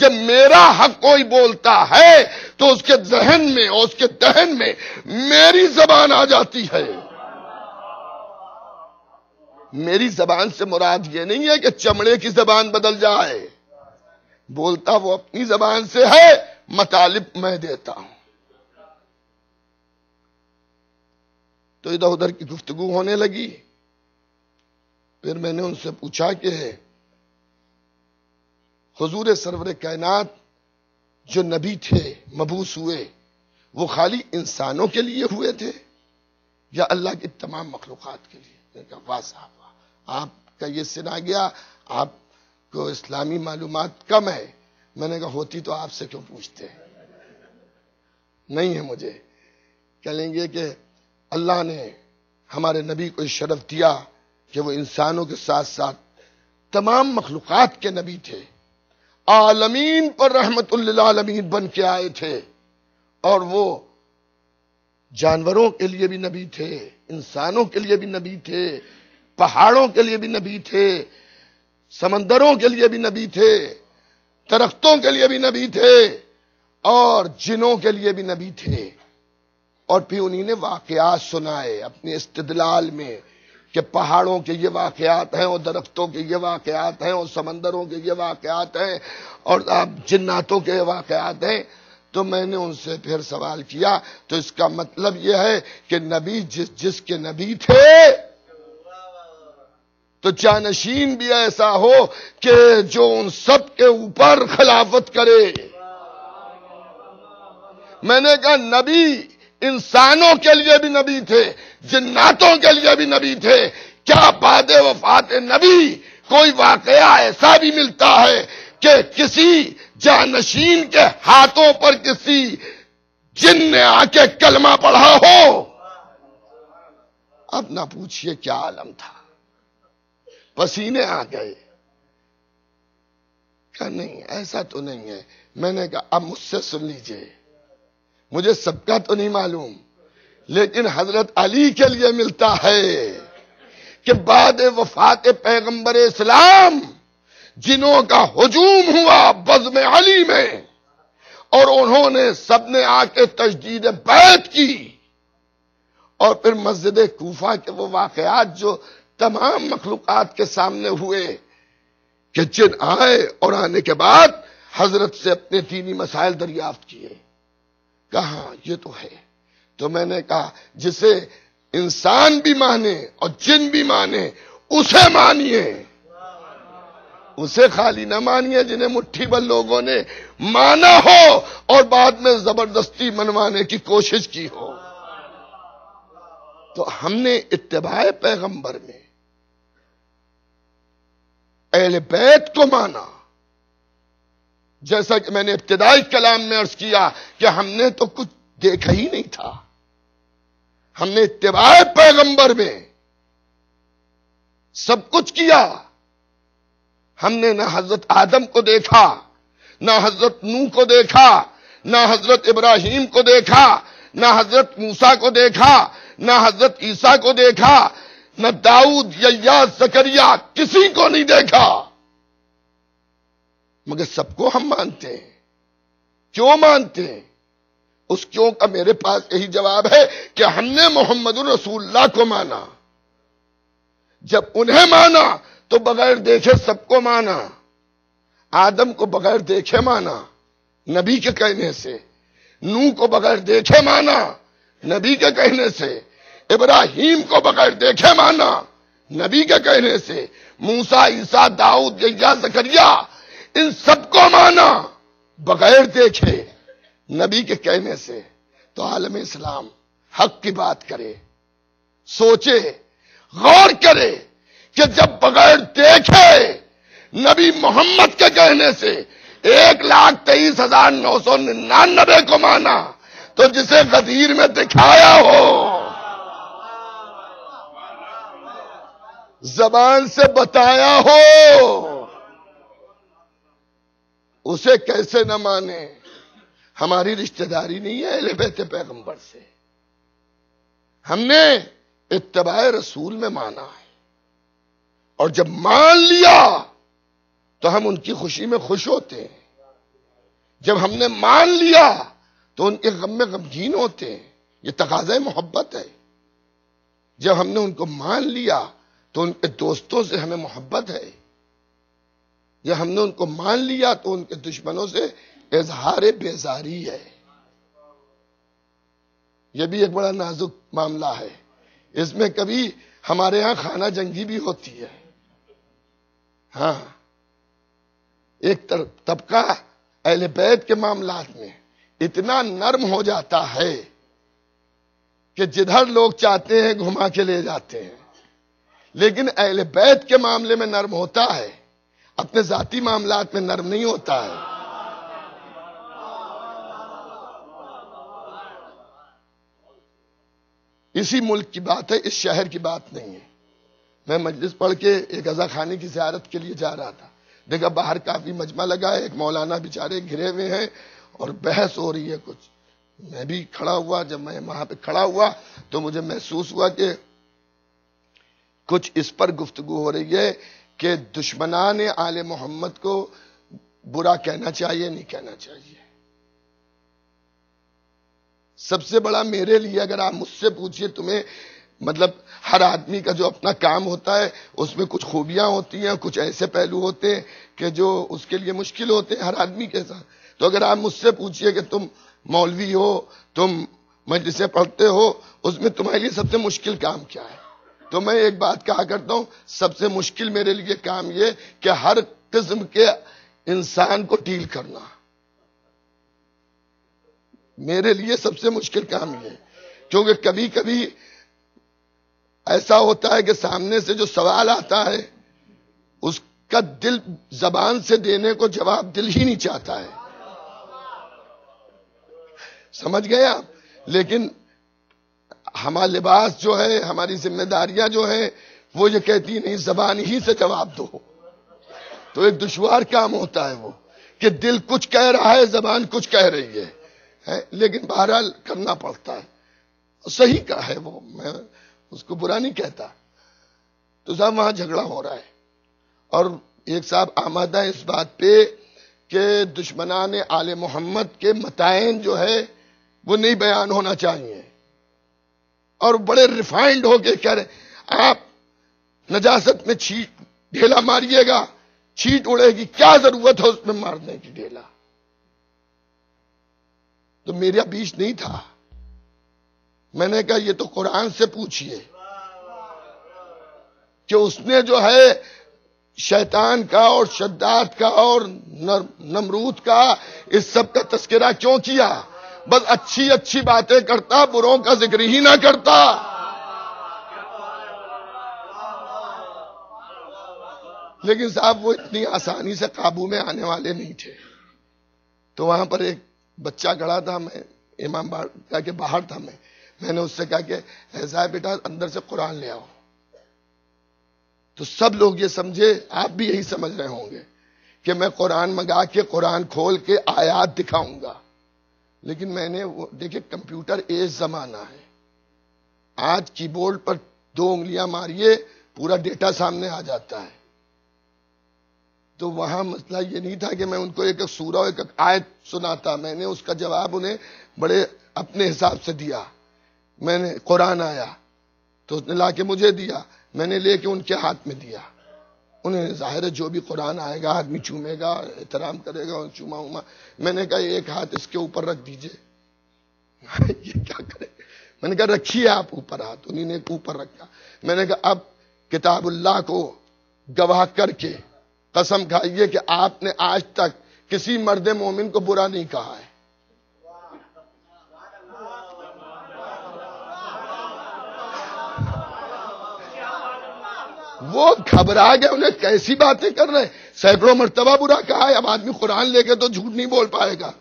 جب میرا حق کوئی بولتا ہے تو اس کے ذہن میں اور اس کے دہن میں میری زبان آ جاتی ہے. میری زبان سے مراد یہ نہیں ہے کہ چمڑے کی زبان بدل جائے، بولتا وہ اپنی زبان سے ہے، مطالب میں دیتا ہوں. تو ادھر ادھر کی گفتگو ہونے لگی. پھر میں نے ان سے پوچھا کہ حضور سرور کائنات جو نبی تھے مبعوث ہوئے وہ خالی انسانوں کے لیے ہوئے تھے یا اللہ کی تمام مخلوقات کے لیے؟ میں نے کہا واہ صاحب واہ، آپ کا یہ سن آ گیا، آپ کو اسلامی معلومات کم ہے. میں نے کہا ہوتی تو آپ سے کیوں پوچھتے؟ نہیں ہے مجھے. کہیں گے کہ اللہ نے ہمارے نبی کو شرف دیا کہ وہ انسانوں کے ساتھ ساتھ تمام مخلوقات کے نبی تھے، عالمین پر رحمت للعالمین بن کے آئے تھے. اور وہ جانوروں کے لیے بھی نبی تھے، انسانوں کے لیے بھی نبی تھے، پہاڑوں کے لیے بھی نبی تھے، سمندروں کے لیے بھی نبی تھے، درختوں کے لیے بھی نبی تھے، اور جنوں کے لیے بھی نبی تھے. اور پھر انہی نے واقعات سنائے اپنے استدلال میں کہ پہاڑوں کے یہ واقعات ہیں اور درختوں کے یہ واقعات ہیں اور سمندروں کے یہ واقعات ہیں اور جناتوں کے واقعات ہیں. تو میں نے ان سے پھر سوال کیا تو اس کا مطلب یہ ہے کہ نبی جس کے نبی تھے تو جانشین بھی ایسا ہو کہ جو ان سب کے اوپر خلافت کرے. میں نے کہا نبی انسانوں کے لیے بھی نبی تھے، جناتوں کے لیے بھی نبی تھے. کیا بعد وفات نبی کوئی واقعہ ایسا بھی ملتا ہے کہ کسی جانشین کے ہاتھوں پر کسی جن نے آ کے کلمہ پڑھا ہو؟ اب نہ پوچھئے کیا عالم تھا، پسینے آ گئے. کہا نہیں ایسا تو نہیں ہے. میں نے کہا اب مجھ سے سن لیجئے، مجھے سب کا تو نہیں معلوم، لیکن حضرت علی کے لیے ملتا ہے کہ بعد وفات پیغمبر اسلام جنوں کا ہجوم ہوا بزم علی میں، اور انہوں نے سب نے آ کے تجدید بیعت کی، اور پھر مسجد کوفہ کے وہ واقعات جو تمام مخلوقات کے سامنے ہوئے کہ جن آئے اور آنے کے بعد حضرت سے اپنے دینی مسائل دریافت کیے، کہا یہ تو ہے، تو میں نے کہا جسے انسان بھی مانے اور جن بھی مانے اسے مانیے، اسے خالی نہ مانیے جنہیں مٹھی بھر لوگوں نے مانا ہو اور بعد میں زبردستی منوانے کی کوشش کی ہو۔ تو ہم نے اتباع پیغمبر میں اہل بیت کو مانا، جیسا کہ میں نے ابتدائی کلام میں عرض کیا کہ ہم نے تو کچھ دیکھا ہی نہیں تھا، ہم نے اتباع پیغمبر میں سب کچھ کیا۔ ہم نے نہ حضرت آدم کو دیکھا، نہ حضرت نوح کو دیکھا، نہ حضرت ابراہیم کو دیکھا، نہ حضرت موسیٰ کو دیکھا، نہ حضرت عیسیٰ کو دیکھا، نہ داؤد، یحییٰ، زکریا، کسی کو نہیں دیکھا، مگر سب کو ہم مانتے ہیں۔ کیوں مانتے ہیں؟ اس کیوں کا میرے پاس یہی جواب ہے کہ ہم نے محمد رسول اللہ کو مانا۔ جب انہیں مانا تو بغیر دیکھے سب کو مانا۔ آدم کو بغیر دیکھے مانا نبی کے کہنے سے، نوح کو بغیر دیکھے مانا نبی کے کہنے سے، ابراہیم کو بغیر دیکھے مانا نبی کے کہنے سے، موسیٰ، عیسیٰ، داؤد، یحییٰ، زکریا، ان سب کو مانا بغیر دیکھے نبی کے کہنے سے۔ تو عالم اسلام حق کی بات کرے، سوچے، غور کرے کہ جب بغیر دیکھے نبی محمد کے کہنے سے 1,23,999 کو مانا، تو جسے غدیر میں دکھایا ہو، زبان سے بتایا ہو، اسے کیسے نہ مانے؟ ہماری رشتہ داری نہیں ہے اہل بیت پیغمبر سے، ہم نے اتباع رسول میں مانا ہے، اور جب مان لیا تو ہم ان کی خوشی میں خوش ہوتے ہیں، جب ہم نے مان لیا تو ان کے غم میں غمگین ہوتے ہیں، یہ تقاضۂ محبت ہے۔ جب ہم نے ان کو مان لیا تو ان کے دوستوں سے ہمیں محبت ہے، جب ہم نے ان کو مان لیا تو ان کے دشمنوں سے اظہار بیزاری ہے۔ یہ بھی ایک بڑا نازک معاملہ ہے، اس میں کبھی ہمارے ہاں خانہ جنگی بھی ہوتی ہے۔ ہاں، ایک طبقہ اہل بیت کے معاملات میں اتنا نرم ہو جاتا ہے کہ جدھر لوگ چاہتے ہیں گھما کے لے جاتے ہیں، لیکن اہل بیت کے معاملے میں نرم ہوتا ہے، اپنے ذاتی معاملات میں نرم نہیں ہوتا ہے۔ اسی ملک کی بات ہے، اس شہر کی بات نہیں ہے۔ میں مجلس پڑھ کے ایک عزا خانے کی زیارت کے لیے جا رہا تھا، دیکھا باہر کافی مجمع لگا ہے، ایک مولانا بیچارے گھرے ہوئے ہیں اور بحث ہو رہی ہے کچھ۔ میں بھی کھڑا ہوا، جب میں وہاں پہ کھڑا ہوا تو مجھے محسوس ہوا کہ کچھ اس پر گفتگو ہو رہی ہے کہ دشمنان آل محمد کو برا کہنا چاہیے نہیں کہنا چاہیے۔ سب سے بڑا میرے لیے اگر آپ مجھ سے پوچھئے، تمہیں مطلب ہر آدمی کا جو اپنا کام ہوتا ہے اس میں کچھ خوبیاں ہوتی ہیں، کچھ ایسے پہلو ہوتے ہیں کہ جو اس کے لیے مشکل ہوتے ہیں ہر آدمی کے ساتھ۔ تو اگر آپ مجھ سے پوچھئے کہ تم مولوی ہو، تم مجلسیں پڑھتے ہو، اس میں تمہارے لیے سب سے مشکل کام کیا ہے؟ تو میں ایک بات کہا کرتا ہوں، سب سے مشکل میرے لیے کام یہ کہ ہر قسم کے انسان کو ڈیل کرنا، میرے لیے سب سے مشکل کام یہ ہے۔ کیونکہ کبھی کبھی ایسا ہوتا ہے کہ سامنے سے جو سوال آتا ہے اس کا دل زبان سے دینے کو جواب دل ہی نہیں چاہتا ہے، سمجھ گئے آپ؟ لیکن ہمارا لباس جو ہے، ہماری ذمہ داریاں جو ہیں، وہ یہ کہتی نہیں زبان ہی سے جواب دو۔ تو ایک دشوار کام ہوتا ہے وہ کہ دل کچھ کہہ رہا ہے، زبان کچھ کہہ رہی ہے۔ ہے، لیکن بہرحال کرنا پڑتا ہے، صحیح کا ہے وہ، میں اس کو برا نہیں کہتا۔ تو صاحب وہاں جھگڑا ہو رہا ہے، اور ایک صاحب آمادہ ہے اس بات پہ کہ دشمنان آل محمد کے متائن جو ہے وہ نہیں بیان ہونا چاہیے، اور بڑے ریفائنڈ ہو کے کہہ رہے آپ نجاست میں ڈھیلا ماریے گا، چھیٹ اڑے گی، کیا ضرورت ہے اس میں مارنے کی ڈھیلا؟ تو میرا بیچ نہیں تھا، میں نے کہا یہ تو قرآن سے پوچھئے کہ اس نے جو ہے شیطان کا اور شداد کا اور نمرود کا اس سب کا تذکرہ کیوں کیا؟ بس اچھی اچھی باتیں کرتا، بروں کا ذکر ہی نہ کرتا۔ لیکن صاحب وہ اتنی آسانی سے قابو میں آنے والے نہیں تھے۔ تو وہاں پر ایک بچہ کھڑا تھا، میں امام باڑہ کے باہر تھا، میں نے اس سے کہا کہ ایسا ہے بیٹا اندر سے قرآن لے آؤ۔ تو سب لوگ یہ سمجھے، آپ بھی یہی سمجھ رہے ہوں گے کہ میں قرآن منگا کے قرآن کھول کے آیات دکھاؤں گا، لیکن میں نے دیکھیں کمپیوٹر ایج زمانہ ہے، آج کی بورڈ پر 2 انگلیاں ماریے پورا ڈیٹا سامنے آ جاتا ہے۔ تو وہاں مسئلہ یہ نہیں تھا کہ میں ان کو ایک سورہ اور ایک آیت سناتا، میں نے اس کا جواب انہیں بڑے اپنے حساب سے دیا۔ میں نے قرآن آیا تو اس نے لا کے مجھے دیا، میں نے لے کے ان کے ہاتھ میں دیا۔ انہیں ظاہر ہے جو بھی قرآن آئے گا آدمی چومے گا، احترام کرے گا، چوما ہوما۔ میں نے کہا ایک ہاتھ اس کے اوپر رکھ دیجئے۔ یہ کیا کرے؟ میں نے کہا رکھیے آپ اوپر ہاتھ، انہیں نے اوپر رکھا۔ میں نے کہا اب کتاب اللہ کو گواہ کر کے قسم کھائیے کہ آپ نے آج تک کسی مرد مومن کو برا نہیں کہا ہے۔ وہ گھبرا گئے، انہیں کیسی باتیں کر رہے ہیں، سینکڑوں مرتبہ برا کہا ہے۔ اب آدمی قرآن لے کے تو جھوٹ نہیں بول پائے گا۔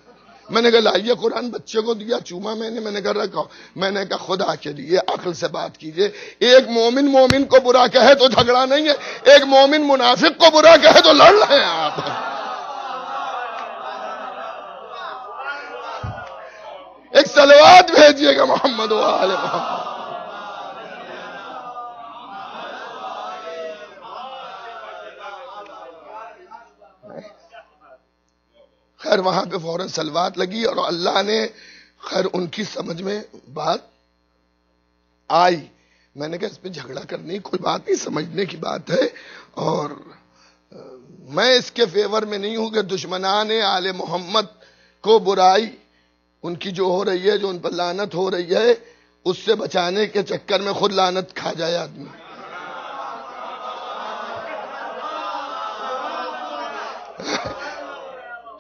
میں نے کہا لائیے قرآن، بچے کو دیا، چوما میں نے کہا رکھو۔ میں نے کہا خدا کے لیے عقل سے بات کیجئے، ایک مومن کو برا کہے تو جھگڑا نہیں ہے، ایک مومن منافق کو برا کہے تو لڑ رہے ہیں آپ۔ ایک صلوات بھیجیے گا محمد و آل محمد۔ خیر وہاں پہ فوراً صلوات لگی، اور اللہ نے خیر ان کی سمجھ میں بات آئی۔ میں نے کہا اس پہ جھگڑا کرنے کی کوئی بات نہیں، سمجھنے کی بات ہے، اور میں اس کے فیور میں نہیں ہوں کہ دشمنان آل محمد کو برائی ان کی جو ہو رہی ہے، جو ان پر لعنت ہو رہی ہے، اس سے بچانے کے چکر میں خود لعنت کھا جائے آدمی۔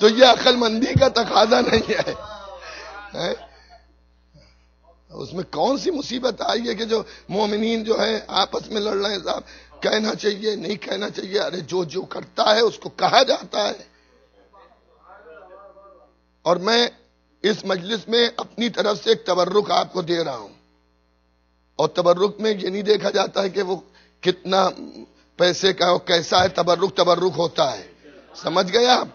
تو یہ عقل مندی کا تقاضا نہیں ہے۔ اس میں کون سی مصیبت آئی ہے کہ جو مومنین جو ہیں آپس میں لڑ رہے ہیں؟ صاحب کہنا چاہیے نہیں کہنا چاہیے؟ ارے جو کرتا ہے اس کو کہا جاتا ہے۔ اور میں اس مجلس میں اپنی طرف سے ایک تبرک آپ کو دے رہا ہوں، اور تبرک میں یہ نہیں دیکھا جاتا ہے کہ وہ کتنا پیسے کا اور کیسا ہے، تبرک ہوتا ہے، سمجھ گئے آپ؟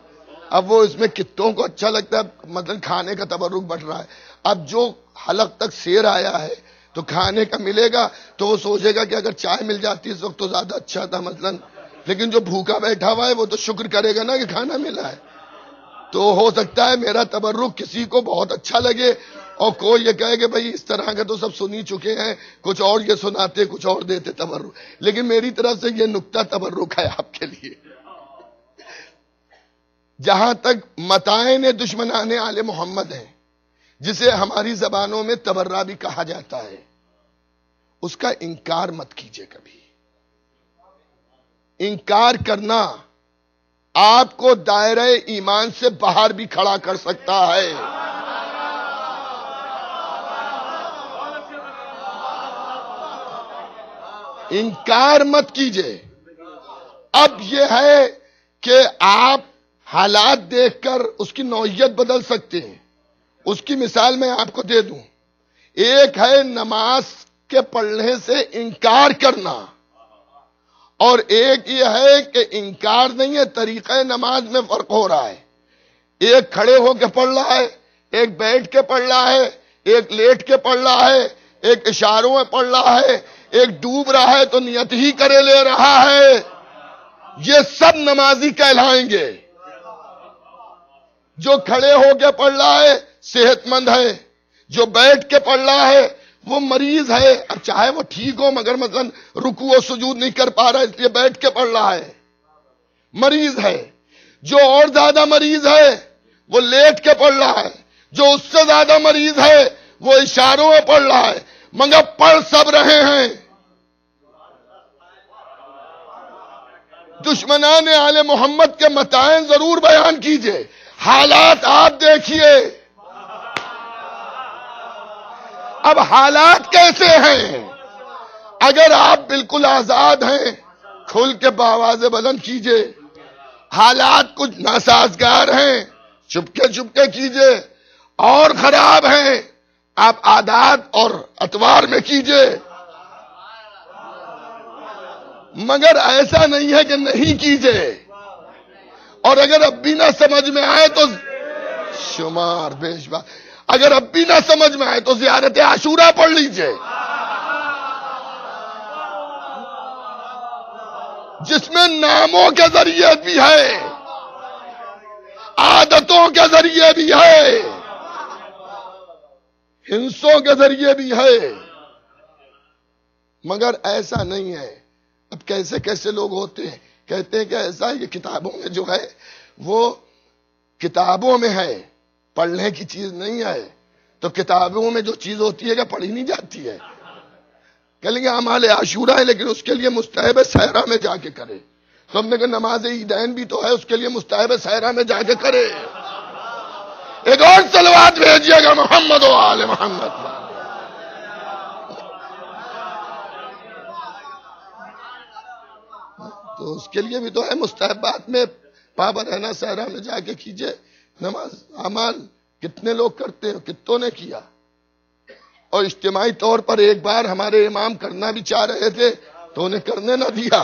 اب وہ اس میں کتوں کو اچھا لگتا ہے، مثلا کھانے کا تبرک بڑھ رہا ہے۔ اب جو حلق تک سیر آیا ہے تو کھانے کا ملے گا تو وہ سوچے گا کہ اگر چائے مل جاتی اس وقت تو زیادہ اچھا تھا مثلا، لیکن جو بھوکا بیٹھا ہوا ہے وہ تو شکر کرے گا نا کہ کھانا ملا ہے۔ تو ہو سکتا ہے میرا تبرک کسی کو بہت اچھا لگے، اور کوئی یہ کہے کہ بھائی اس طرح کا تو سب سن ہی چکے ہیں، کچھ اور یہ سناتے کچھ اور دیتے تبرک، لیکن میری طرف سے یہ نکتہ تبرک ہے آپ کے لیے۔ جہاں تک متائن دشمنان آل محمد ہیں، جسے ہماری زبانوں میں تبرہ بھی کہا جاتا ہے، اس کا انکار مت کیجیے کبھی۔ انکار کرنا آپ کو دائرہ ایمان سے باہر بھی کھڑا کر سکتا ہے۔ انکار مت کیجیے۔ اب یہ ہے کہ آپ حالات دیکھ کر اس کی نوعیت بدل سکتے ہیں۔ اس کی مثال میں آپ کو دے دوں، ایک ہے نماز کے پڑھنے سے انکار کرنا، اور ایک یہ ہے کہ انکار نہیں ہے، طریقہ نماز میں فرق ہو رہا ہے۔ ایک کھڑے ہو کے پڑھ رہا ہے، ایک بیٹھ کے پڑھ رہا ہے، ایک لیٹ کے پڑھ رہا ہے، ایک اشاروں میں پڑھ رہا ہے، ایک ڈوب رہا ہے تو نیت ہی کرے لے رہا ہے، یہ سب نمازی کہلائیں گے۔ جو کھڑے ہو کے پڑھ رہا ہے صحت مند ہے، جو بیٹھ کے پڑھ رہا ہے وہ مریض ہے، اب چاہے وہ ٹھیک ہو مگر مثلا رکوع و سجود نہیں کر پا رہا اس لیے بیٹھ کے پڑھ رہا ہے، مریض ہے۔ جو اور زیادہ مریض ہے وہ لیٹ کے پڑھ رہا ہے، جو اس سے زیادہ مریض ہے وہ اشاروں میں پڑھ رہا ہے، مگر پڑھ سب رہے ہیں۔ دشمنان آل محمد کے متائن ضرور بیان کیجئے، حالات آپ دیکھیے۔ اب حالات کیسے ہیں؟ اگر آپ بالکل آزاد ہیں کھل کے بآواز بلند کیجئے، حالات کچھ ناسازگار ہیں چپکے کیجئے، اور خراب ہیں آپ عادات اور اتوار میں کیجئے، مگر ایسا نہیں ہے کہ نہیں کیجئے۔ اور اگر اب بھی نہ سمجھ میں آئے تو شمار بیشبہ، اگر اب بھی نہ سمجھ میں آئے تو زیارت عاشورہ پڑھ لیجئے، جس میں ناموں کے ذریعے بھی ہے، عادتوں کے ذریعے بھی ہے، ہنسوں کے ذریعے بھی ہے، مگر ایسا نہیں ہے۔ اب کیسے لوگ ہوتے ہیں، کہتے ہیں کہ ایسا یہ کتابوں میں جو ہے وہ کتابوں میں ہے، پڑھنے کی چیز نہیں ہے، تو کتابوں میں جو چیز ہوتی ہے کہ پڑھی نہیں جاتی ہے، کہہ لیں گے اعمال عاشورہ ہے لیکن اس کے لیے مستحب صحرا میں جا کے کرے، تو ہم نے کہا نماز عیدین بھی تو ہے، اس کے لیے مستحب صحرا میں جا کے کرے۔ ایک اور صلوات بھیجیے گا محمد و آل محمد۔ تو اس کے لیے بھی تو ہے، مستحبات میں پابند رہنا، صحرا میں جا کے کیجئے نماز۔ اعمال کتنے لوگ کرتے ہیں، کتوں نے کیا، اور اجتماعی طور پر ایک بار ہمارے امام کرنا بھی چاہ رہے تھے تو انہیں کرنے نہ دیا۔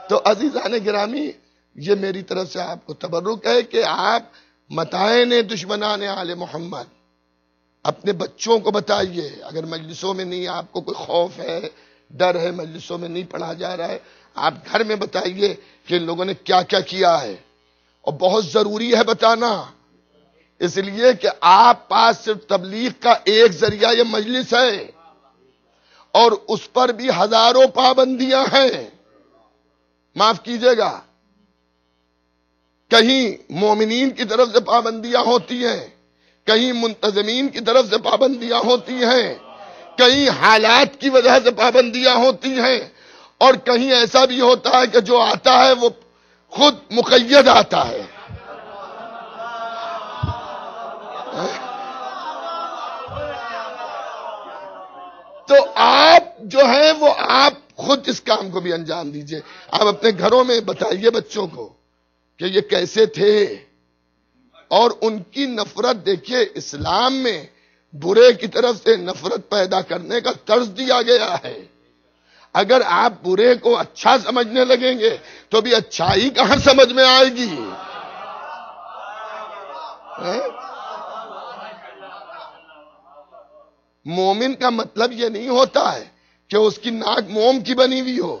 تو عزیزان گرامی، یہ میری طرف سے آپ کو تبرک ہے کہ آپ متائن دشمنان آل محمد اپنے بچوں کو بتائیے۔ اگر مجلسوں میں نہیں، آپ کو کوئی خوف ہے، ڈر ہے، مجلسوں میں نہیں پڑھا جا رہا ہے، آپ گھر میں بتائیے کہ ان لوگوں نے کیا کیا کیا ہے، اور بہت ضروری ہے بتانا، اس لیے کہ آپ پاس صرف تبلیغ کا ایک ذریعہ یہ مجلس ہے، اور اس پر بھی ہزاروں پابندیاں ہیں۔ معاف کیجئے گا، کہیں مومنین کی طرف سے پابندیاں ہوتی ہیں، کہیں منتظمین کی طرف سے پابندیاں ہوتی ہیں، کہیں حالات کی وجہ سے پابندیاں ہوتی ہیں، اور کہیں ایسا بھی ہوتا ہے کہ جو آتا ہے وہ خود مقید آتا ہے۔ تو آپ جو ہیں وہ آپ خود اس کام کو بھی انجام دیجئے۔ آپ اپنے گھروں میں بتائیے بچوں کو کہ یہ کیسے تھے، اور ان کی نفرت دیکھیے، اسلام میں برے کی طرف سے نفرت پیدا کرنے کا طرز دیا گیا ہے۔ اگر آپ برے کو اچھا سمجھنے لگیں گے تو بھی اچھائی کہاں سمجھ میں آئے گی؟ مومن کا مطلب یہ نہیں ہوتا ہے کہ اس کی ناک موم کی بنی ہوئی ہو،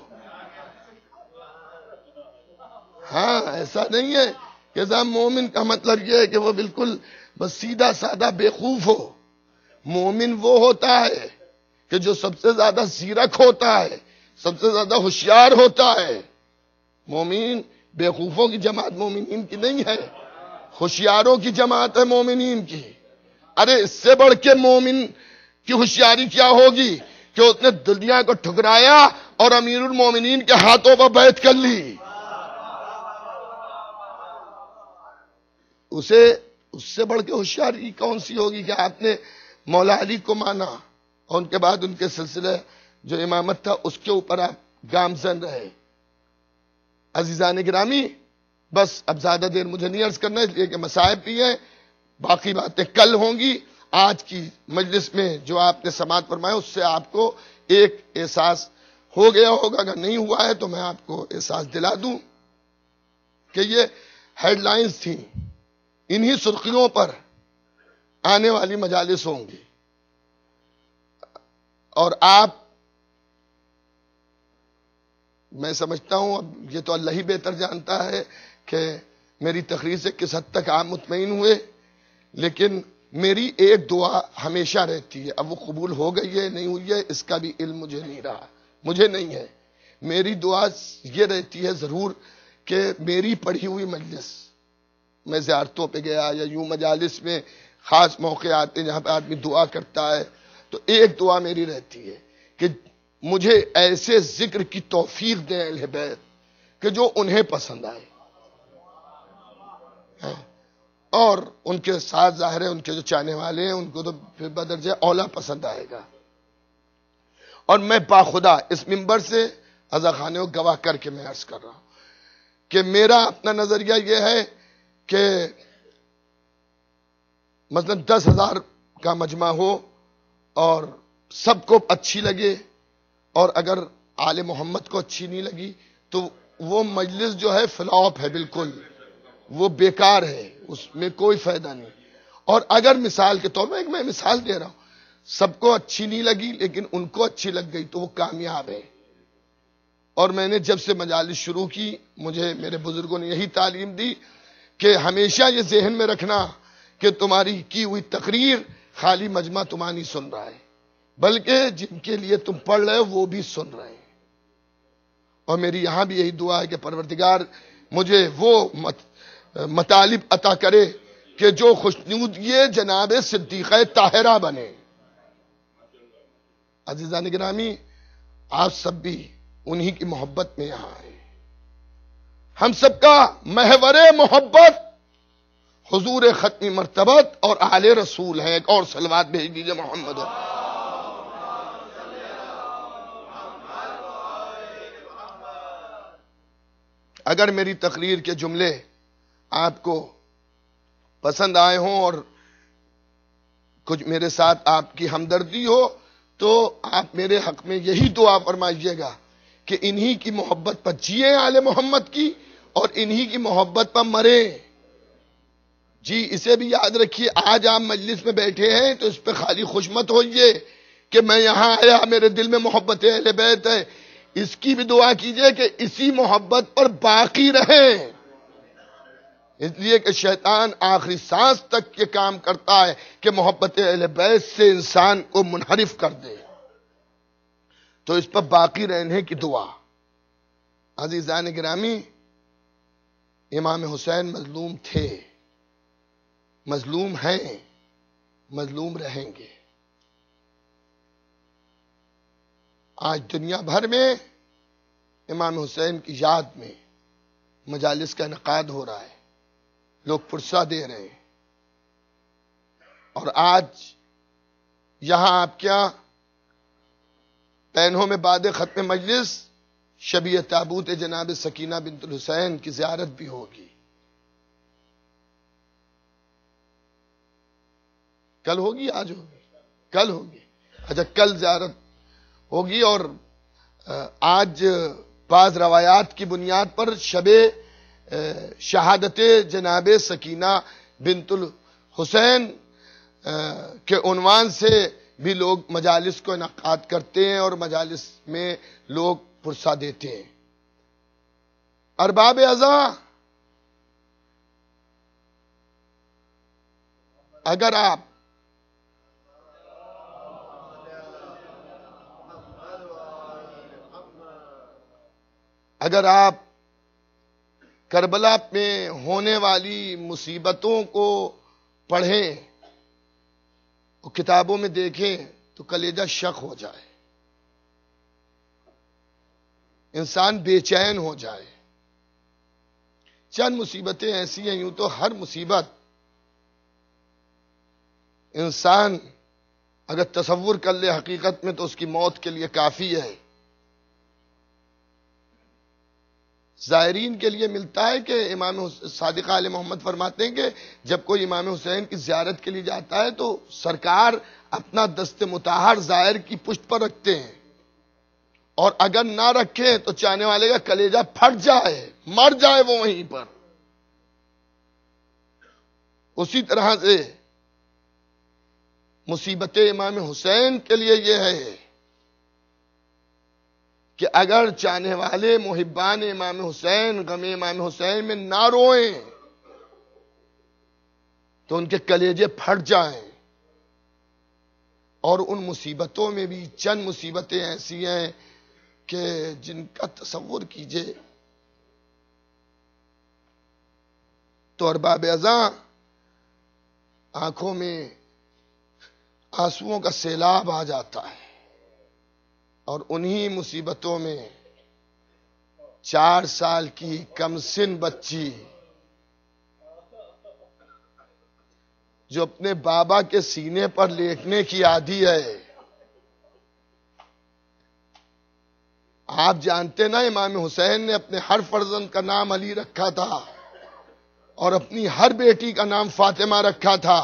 ہاں ایسا نہیں ہے کہ صاحب مومن کا مطلب یہ ہے کہ وہ بالکل بس سیدھا سادہ بیوقوف ہو۔ مومن وہ ہوتا ہے کہ جو سب سے زیادہ زیرک ہوتا ہے، سب سے زیادہ ہوشیار ہوتا ہے۔ مومن بیوقوفوں کی جماعت مومنین کی نہیں ہے، ہوشیاروں کی جماعت ہے مومنین کی۔ ارے اس سے بڑھ کے مومن کی ہوشیاری کیا ہوگی کہ اس نے دنیا کو ٹھکرایا اور امیر المومنین کے ہاتھوں پر بیعت کر لی۔ اس سے بڑھ کے ہوشیاری کون سی ہوگی کہ آپ نے مولا علی کو مانا، اور ان کے بعد ان کے سلسلے جو امامت تھا اس کے اوپر آپ گامزن رہے۔ عزیزان گرامی، بس اب زیادہ دیر مجھے نہیں عرض کرنا، اس لیے کہ مصائب بھی ہیں، باقی باتیں کل ہوں گی۔ آج کی مجلس میں جو آپ نے سماعت فرمایا اس سے آپ کو ایک احساس ہو گیا ہوگا، اگر نہیں ہوا ہے تو میں آپ کو احساس دلا دوں کہ یہ ہیڈ لائنز تھیں، انہی سرخیوں پر آنے والی مجالس ہوں گی. اور آپ، میں سمجھتا ہوں اب یہ تو اللہ ہی بہتر جانتا ہے کہ میری تقریر سے کس حد تک آپ مطمئن ہوئے، لیکن میری ایک دعا ہمیشہ رہتی ہے. اب وہ قبول ہو گئی ہے نہیں ہوئی ہے اس کا بھی علم مجھے نہیں رہا، مجھے نہیں ہے. میری دعا یہ رہتی ہے ضرور کہ میری پڑھی ہوئی مجلس، میں زیارتوں پہ گیا یا یوں مجالس میں خاص موقع آتے ہیں جہاں پہ آدمی دعا کرتا ہے، تو ایک دعا میری رہتی ہے کہ مجھے ایسے ذکر کی توفیق دیں اہل بیت کہ جو انہیں پسند آئے، اور ان کے ساتھ ظاہر ہے ان کے جو چاہنے والے ہیں ان کو تو پھر بدرجہ اولا پسند آئے گا. اور میں باخدا اس منبر سے عزا خانے کو گواہ کر کے میں عرض کر رہا ہوں کہ میرا اپنا نظریہ یہ ہے کہ مثلا 10,000 کا مجمع ہو اور سب کو اچھی لگے، اور اگر آل محمد کو اچھی نہیں لگی تو وہ مجلس جو ہے فلاپ ہے، بالکل وہ بیکار ہے، اس میں کوئی فائدہ نہیں. اور اگر مثال کے طور پر میں مثال دے رہا ہوں، سب کو اچھی نہیں لگی لیکن ان کو اچھی لگ گئی تو وہ کامیاب ہے. اور میں نے جب سے مجالس شروع کی مجھے میرے بزرگوں نے یہی تعلیم دی کہ ہمیشہ یہ ذہن میں رکھنا کہ تمہاری کی ہوئی تقریر خالی مجمع تمہاری نہیں سن رہا ہے، بلکہ جن کے لیے تم پڑھ رہے ہو وہ بھی سن رہے ہیں. اور میری یہاں بھی یہی دعا ہے کہ پروردگار مجھے وہ مطالب عطا کرے کہ جو خوشنود یہ جناب صدیقہ طاہرہ بنے. عزیزان گرامی، آپ سب بھی انہی کی محبت میں یہاں آئے. ہم سب کا محور محبت حضور ختمی مرتبت اور آل رسول ہے. ایک اور صلوات بھیج دیجئے محمد. اگر میری تقریر کے جملے آپ کو پسند آئے ہوں اور کچھ میرے ساتھ آپ کی ہمدردی ہو تو آپ میرے حق میں یہی دعا فرمائیے گا کہ انہی کی محبت پر جیے آل محمد کی، اور انہی کی محبت پر مرے. جی اسے بھی یاد رکھیے، آج آپ مجلس میں بیٹھے ہیں تو اس پہ خالی خوش مت ہوئیے کہ میں یہاں آیا میرے دل میں محبت اہل بیت ہے. اس کی بھی دعا کیجئے کہ اسی محبت پر باقی رہیں، اس لیے کہ شیطان آخری سانس تک یہ کام کرتا ہے کہ محبت اہل بیت سے انسان کو منحرف کر دے. تو اس پر باقی رہنے کی دعا. عزیزان گرامی، امام حسین مظلوم تھے، مظلوم ہیں، مظلوم رہیں گے. آج دنیا بھر میں امام حسین کی یاد میں مجالس کا انعقاد ہو رہا ہے، لوگ پرسہ دے رہے ہیں. اور آج یہاں آپ کیا پینہوں میں بعد ختم مجلس شبیہ تابوت جناب سکینہ بنت الحسین کی زیارت بھی ہوگی. کل ہوگی، آج ہوگی، کل ہوگی. اچھا کل زیارت ہوگی. اور آج بعض روایات کی بنیاد پر شب شہادت جناب سکینہ بنت الحسین کے عنوان سے بھی لوگ مجالس کو انعقاد کرتے ہیں اور مجالس میں لوگ پرسہ دیتے ہیں. ارباب ازا، اگر آپ کربلا میں ہونے والی مصیبتوں کو پڑھیں، کتابوں میں دیکھیں تو کلیجہ شق ہو جائے، انسان بے چین ہو جائے. چند مصیبتیں ایسی ہیں، یوں تو ہر مصیبت انسان اگر تصور کر لے حقیقت میں تو اس کی موت کے لیے کافی ہے. زائرین کے لیے ملتا ہے کہ امام صادق آل محمد فرماتے ہیں کہ جب کوئی امام حسین کی زیارت کے لیے جاتا ہے تو سرکار اپنا دست مطہر زائر کی پشت پر رکھتے ہیں، اور اگر نہ رکھیں تو چاہنے والے کا کلیجہ پھٹ جائے، مر جائے وہ وہیں پر. اسی طرح سے مصیبت امام حسین کے لیے یہ ہے کہ اگر چاہنے والے محبان امام حسین غم امام حسین میں نہ روئیں تو ان کے کلیجے پھٹ جائیں. اور ان مصیبتوں میں بھی چند مصیبتیں ایسی ہیں کہ جن کا تصور کیجئے تو ارباب ازاں آنکھوں میں آنسوؤں کا سیلاب آ جاتا ہے. اور انہی مصیبتوں میں 4 سال کی کم سن بچی جو اپنے بابا کے سینے پر لیٹنے کی عادی ہے. آپ جانتے نا امام حسین نے اپنے ہر فرزند کا نام علی رکھا تھا اور اپنی ہر بیٹی کا نام فاطمہ رکھا تھا.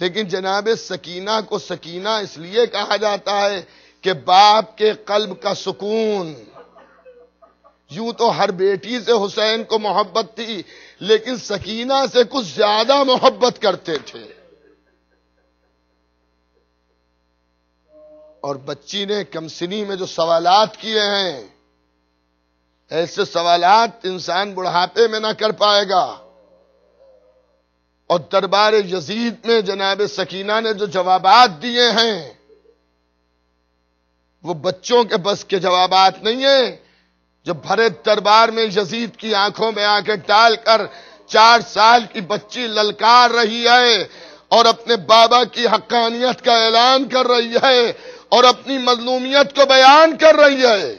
لیکن جناب سکینہ کو سکینہ اس لیے کہا جاتا ہے کہ باپ کے قلب کا سکون. یوں تو ہر بیٹی سے حسین کو محبت تھی لیکن سکینہ سے کچھ زیادہ محبت کرتے تھے. اور بچی نے کمسنی میں جو سوالات کیے ہیں ایسے سوالات انسان بڑھاپے میں نہ کر پائے گا. اور دربار یزید میں جناب سکینہ نے جو جوابات دیے ہیں وہ بچوں کے بس کے جوابات نہیں ہیں. جب بھرے دربار میں یزید کی آنکھوں میں آنکھیں ڈال کر 4 سال کی بچی للکار رہی ہے اور اپنے بابا کی حقانیت کا اعلان کر رہی ہے اور اپنی مظلومیت کو بیان کر رہی ہے.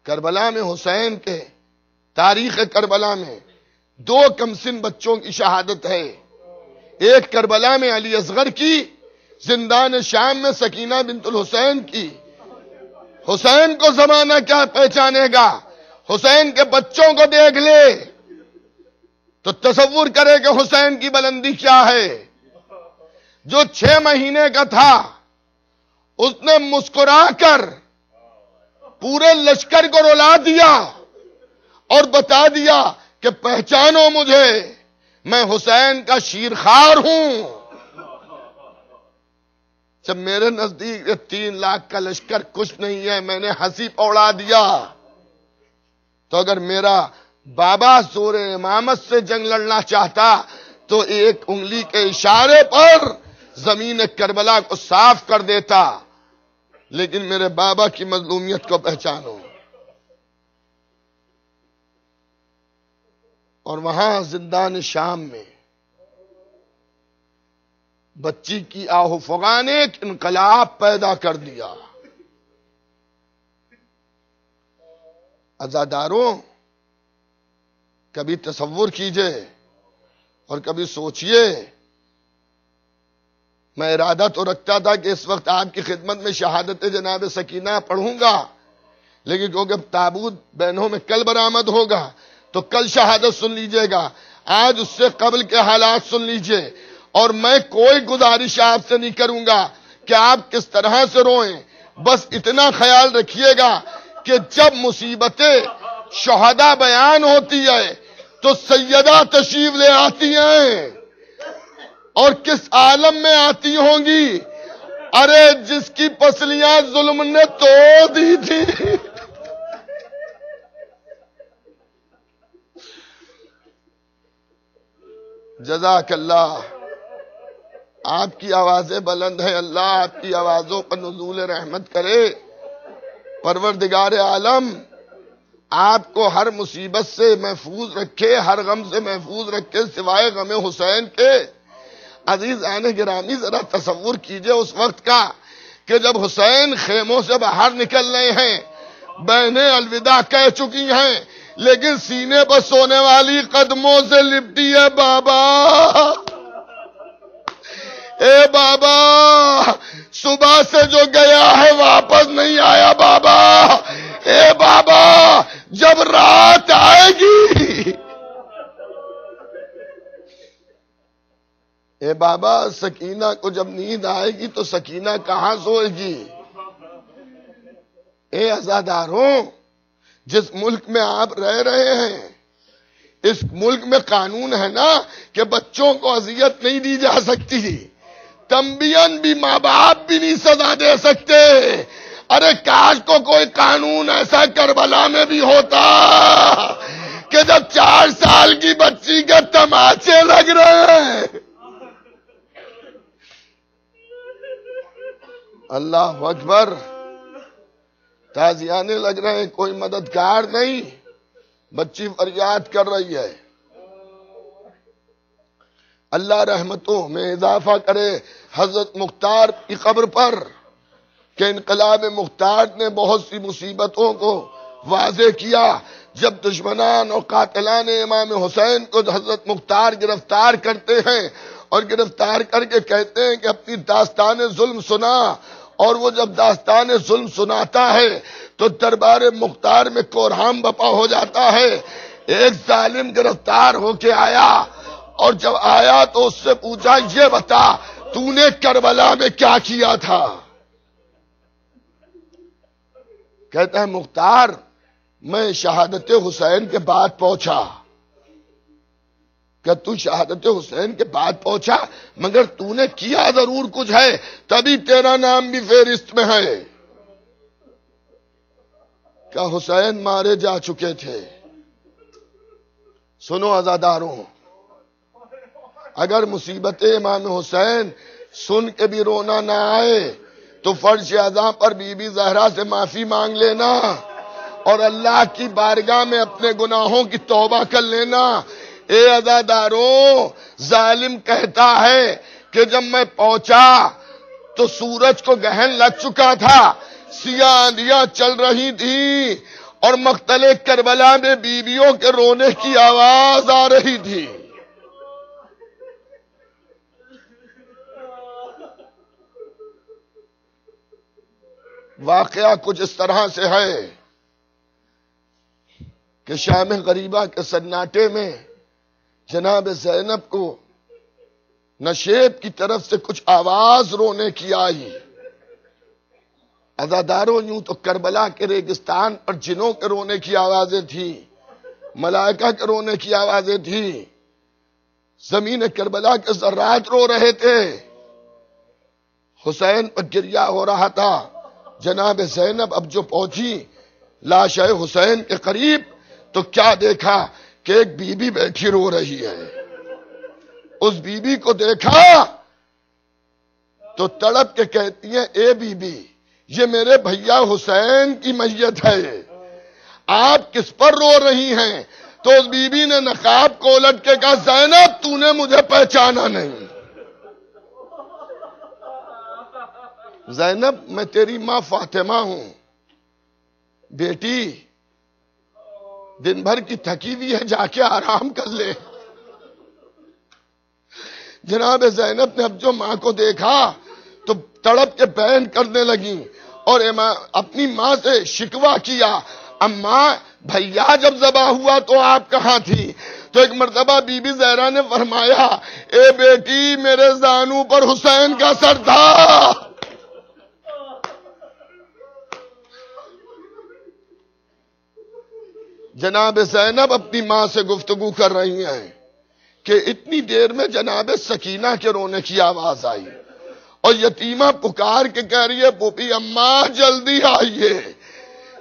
کربلا میں حسین کے تاریخ کربلا میں 2 کمسن بچوں کی شہادت ہے. ایک کربلا میں علی اصغر کی، زندان شام میں سکینہ بنت الحسین کی. حسین کو زمانہ کیا پہچانے گا؟ حسین کے بچوں کو دیکھ لے تو تصور کرے کہ حسین کی بلندی کیا ہے. جو 6 مہینے کا تھا اس نے مسکرا کر پورے لشکر کو رلا دیا اور بتا دیا کہ پہچانو مجھے، میں حسین کا شیرخوار ہوں. جب میرے نزدیک 3 لاکھ کا لشکر کچھ نہیں ہے، میں نے ہنسی اڑا دیا. تو اگر میرا بابا زور امامت سے جنگ لڑنا چاہتا تو ایک انگلی کے اشارے پر زمین کربلا کو صاف کر دیتا. لیکن میرے بابا کی مظلومیت کو پہچانو. اور وہاں زندان شام میں بچی کی آہ فغاں نے ایک انقلاب پیدا کر دیا. عزاداروں، کبھی تصور کیجئے اور کبھی سوچئے. میں ارادہ تو رکھتا تھا کہ اس وقت آپ کی خدمت میں شہادت جناب سکینہ پڑھوں گا، لیکن کیونکہ تابوت بہنوں میں کل برآمد ہوگا تو کل شہادت سن لیجئے گا. آج اس سے قبل کے حالات سن لیجئے. اور میں کوئی گزارش آپ سے نہیں کروں گا کہ آپ کس طرح سے روئیں. بس اتنا خیال رکھیے گا کہ جب مصیبتیں شہداء بیان ہوتی ہے تو سیدہ تشریف لے آتی ہیں. اور کس عالم میں آتی ہوں گی؟ ارے جس کی پسلیاں ظلم نے توڑ دی تھی. جزاک اللہ. آپ کی آوازیں بلند ہیں، اللہ آپ کی آوازوں پر نزول رحمت کرے. پروردگار عالم آپ کو ہر مصیبت سے محفوظ رکھے، ہر غم سے محفوظ رکھے سوائے غم حسین کے. عزیزان گرامی، ذرا تصور کیجئے اس وقت کا کہ جب حسین خیموں سے باہر نکل رہے ہیں، بہنیں الوداع کہہ چکی ہیں، لیکن سینے پر سونے والی قدموں سے لپٹی ہے بابا. اے بابا، صبح سے جو گیا ہے واپس نہیں آیا بابا. اے بابا، جب رات آئے گی. اے بابا، سکینہ کو جب نیند آئے گی تو سکینہ کہاں سوئے گی؟ اے عزاداروں، جس ملک میں آپ رہ رہے ہیں اس ملک میں قانون ہے نا کہ بچوں کو اذیت نہیں دی جا سکتی، تنبیہاً بھی ماں باپ بھی نہیں سزا دے سکتے۔ ارے کاش کو کوئی قانون ایسا کربلا میں بھی ہوتا کہ جب 4 سال کی بچی کے تماچے لگ رہے ہیں، اللہ اکبر، تازیانے لگ رہے ہیں، کوئی مددگار نہیں، بچی فریاد کر رہی ہے۔ اللہ رحمتوں میں اضافہ کرے حضرت مختار کی قبر پر کہ انقلاب مختار نے بہت سی مصیبتوں کو واضح کیا۔ جب دشمنان اور قاتلان امام حسین کو حضرت مختار گرفتار کرتے ہیں اور گرفتار کر کے کہتے ہیں کہ اپنی داستان ظلم سنا، اور وہ جب داستان ظلم سناتا ہے تو دربار مختار میں کوہرام بپا ہو جاتا ہے۔ ایک ظالم گرفتار ہو کے آیا، اور جب آیا تو اس سے پوچھا یہ بتا تو نے کربلا میں کیا کیا تھا؟ کہتا ہے مختار میں شہادت حسین کے بعد پہنچا۔ کہ تو شہادت حسین کے بعد پہنچا مگر تو نے کیا ضرور کچھ ہے، تبھی تیرا نام بھی فہرست میں ہے۔ کہ حسین مارے جا چکے تھے۔ سنو عزاداروں، اگر مصیبت امام حسین سن کے بھی رونا نہ آئے تو فرش اعظم پر بی بی زہرا سے معافی مانگ لینا اور اللہ کی بارگاہ میں اپنے گناہوں کی توبہ کر لینا۔ اے عزاداروں، ظالم کہتا ہے کہ جب میں پہنچا تو سورج کو گہن لگ چکا تھا، سیاہ آندھیاں چل رہی تھی اور مقتل کربلا میں بیویوں کے رونے کی آواز آ رہی تھی۔ واقعہ کچھ اس طرح سے ہے کہ شام غریبہ کے سناٹے میں جناب زینب کو نشیب کی طرف سے کچھ آواز رونے کی آئی۔ عزاداروں، یوں تو کربلا کے ریگستان پر جنوں کے رونے کی آوازیں تھی، ملائکہ کے رونے کی آوازیں تھی، زمین کربلا کے ذرات رو رہے تھے، حسین پر گریہ ہو رہا تھا۔ جناب زینب اب جو پہنچی لاش حسین کے قریب تو کیا دیکھا کہ ایک بی بی بیٹھی رو رہی ہے۔ اس بی بی کو دیکھا تو تڑپ کے کہتی ہیں اے بی بی، یہ میرے بھیا حسین کی میت ہے، آپ کس پر رو رہی ہیں؟ تو اس بی بی نے نقاب کو الٹ کے کہا زینب تو نے مجھے پہچانا نہیں۔ زینب میں تیری ماں فاطمہ ہوں، بیٹی دن بھر کی تھکی ہوئی ہے، جا کے آرام کر لے۔ جناب زینب نے اب جو ماں کو دیکھا تو تڑپ کے بین کرنے لگی اور اپنی ماں سے شکوہ کیا، اماں بھیا جب ذبح ہوا تو آپ کہاں تھی؟ تو ایک مرتبہ بی بی زہرا نے فرمایا اے بیٹی میرے زانو پر حسین کا سر تھا۔ جناب زینب اپنی ماں سے گفتگو کر رہی ہیں کہ اتنی دیر میں جناب سکینہ کے رونے کی آواز آئی اور یتیمہ پکار کے کہہ رہی ہے پوپی اماں جلدی آئیے۔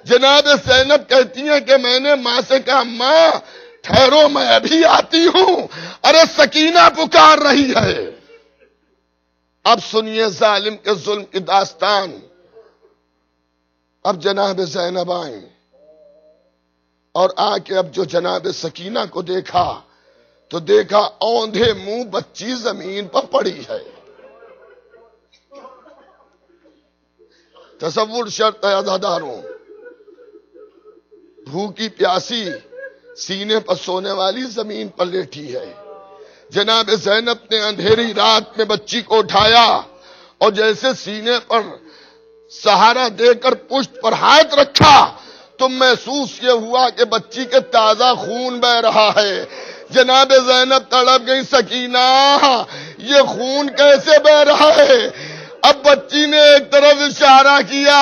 جناب زینب کہتی ہیں کہ میں نے ماں سے کہا اماں ٹھہرو میں ابھی آتی ہوں، ارے سکینہ پکار رہی ہے۔ اب سنیے ظالم کے ظلم کی داستان۔ اب جناب زینب آئیں اور آ کے اب جو جناب سکینہ کو دیکھا تو دیکھا اوندھے منہ بچی زمین پر پڑی ہے۔ تصور شرط ہے عزاداروں، بھوکی پیاسی سینے پر سونے والی زمین پر لیٹی ہے۔ جناب زینب نے اندھیری رات میں بچی کو اٹھایا اور جیسے سینے پر سہارا دے کر پشت پر ہاتھ رکھا تو محسوس یہ ہوا کہ بچی کے تازہ خون بہ رہا ہے۔ جناب زینب تڑپ گئی سکینہ یہ خون کیسے بہ رہا ہے؟ اب بچی نے ایک طرف اشارہ کیا،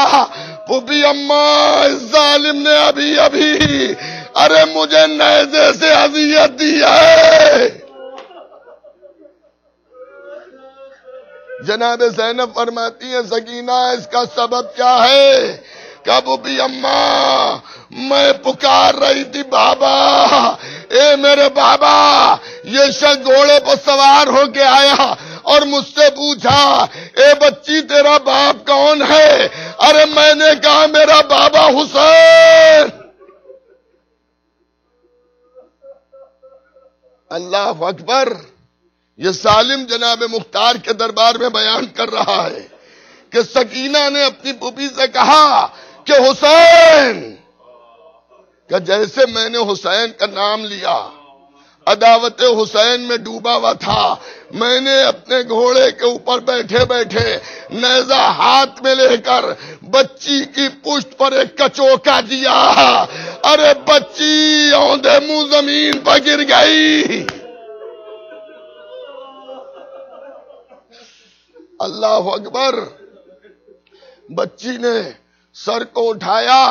پھوپھی اماں اس ظالم نے ابھی ابھی ارے مجھے نیزے سے اذیت دی ہے. جناب زینب فرماتی ہیں سکینہ اس کا سبب کیا ہے؟ کہ پھوپھی اماں میں پکار رہی تھی بابا، اے میرے بابا. یہ شخص گھوڑے پر سوار ہو کے آیا اور مجھ سے پوچھا اے بچی تیرا باپ کون ہے؟ ارے میں نے کہا میرا بابا حسین. اللہ اکبر. یہ سالم جناب مختار کے دربار میں بیان کر رہا ہے کہ سکینہ نے اپنی پھوپھی سے کہا کہ حسین، کہ جیسے میں نے حسین کا نام لیا، عداوت حسین میں ڈوبا ہوا تھا، میں نے اپنے گھوڑے کے اوپر بیٹھے بیٹھے نیزہ ہاتھ میں لے کر بچی کی پشت پر ایک کچوکا دیا. ارے بچی اوندے منہ زمین پر گر گئی. اللہ اکبر. بچی نے سر کو اٹھایا،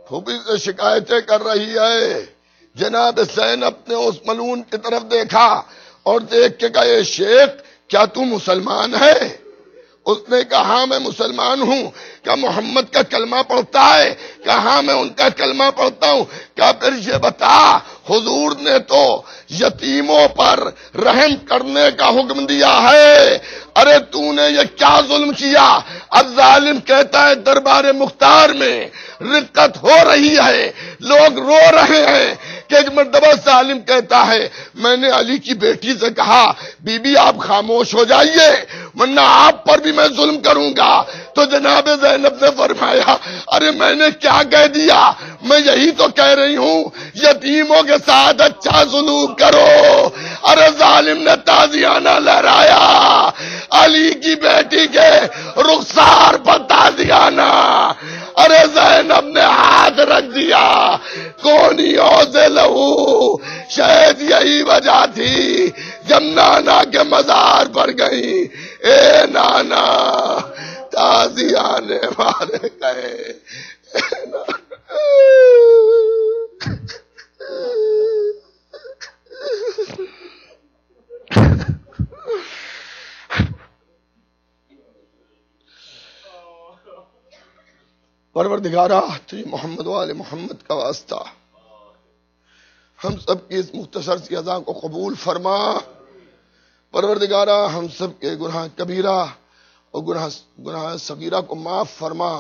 پھوپھی سے شکایتیں کر رہی ہے. جناب زینب نے اس ملعون کی طرف دیکھا اور دیکھ کے کہا اے شیخ کیا تو مسلمان ہے؟ اس نے کہا ہاں میں مسلمان ہوں. کیا محمد کا کلمہ پڑھتا ہے؟ کہا ہاں میں ان کا کلمہ پڑھتا ہوں. کیا پھر یہ بتا حضور نے تو یتیموں پر رحم کرنے کا حکم دیا ہے، ارے تو نے یہ کیا ظلم کیا؟ اب ظالم کہتا ہے دربار مختار میں رقت ہو رہی ہے، لوگ رو رہے ہیں کہ ایک مرتبہ ظالم کہتا ہے میں نے علی کی بیٹی سے کہا بی بی آپ خاموش ہو جائیے ورنہ آپ پر بھی میں ظلم کروں گا. تو جناب زینب نے فرمایا ارے میں نے کیا کہہ دیا؟ میں یہی تو کہہ رہی ہوں یتیموں کے ساتھ اچھا سلوک کرو. ارے ظالم نے تازیانہ لہرایا، علی کی بیٹی کے رخسار پر تازیانہ. ارے زینب نے ہاتھ رکھ دیا، کونیوں سے لہو. شاید یہی وجہ تھی جب نانا کے مزار پر گئی اے نانا تازیانے مارے گئے. پروردگارہ تیری محمد و آل محمد کا واسطہ ہم سب کی اس مختصر سی اذان کو قبول فرما. پروردگارہ ہم سب کے گناہ کبیرہ اور گناہ صغیرہ کو معاف فرما.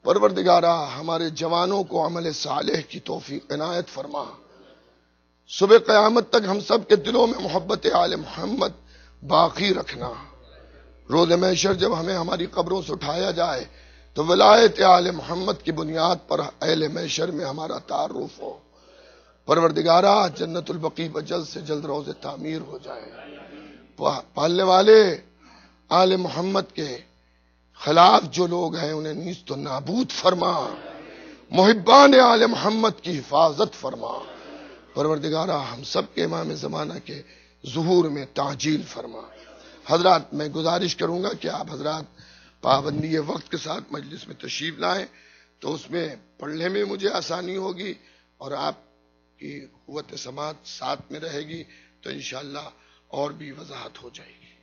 پروردگارہ ہمارے جوانوں کو عمل صالح کی توفیق عنایت فرما. صبح قیامت تک ہم سب کے دلوں میں محبت آل محمد باقی رکھنا. روز محشر جب ہمیں ہماری قبروں سے اٹھایا جائے تو ولایت آل محمد کی بنیاد پر اہل محشر میں ہمارا تعارف ہو. پروردگارہ جنت البقیع پر جلد سے جلد روز تعمیر ہو جائے. پالنے والے آل محمد کے خلاف جو لوگ ہیں انہیں نیست و نابود فرما. محبان آل محمد کی حفاظت فرما. پروردگارہ ہم سب کے امام زمانہ کے ظہور میں تعجیل فرما. حضرات میں گزارش کروں گا کہ آپ حضرات پابندی وقت کے ساتھ مجلس میں تشریف لائیں تو اس میں پڑھنے میں مجھے آسانی ہوگی اور آپ کی قوت سماعت ساتھ میں رہے گی تو انشاءاللہ اور بھی وضاحت ہو جائے گی.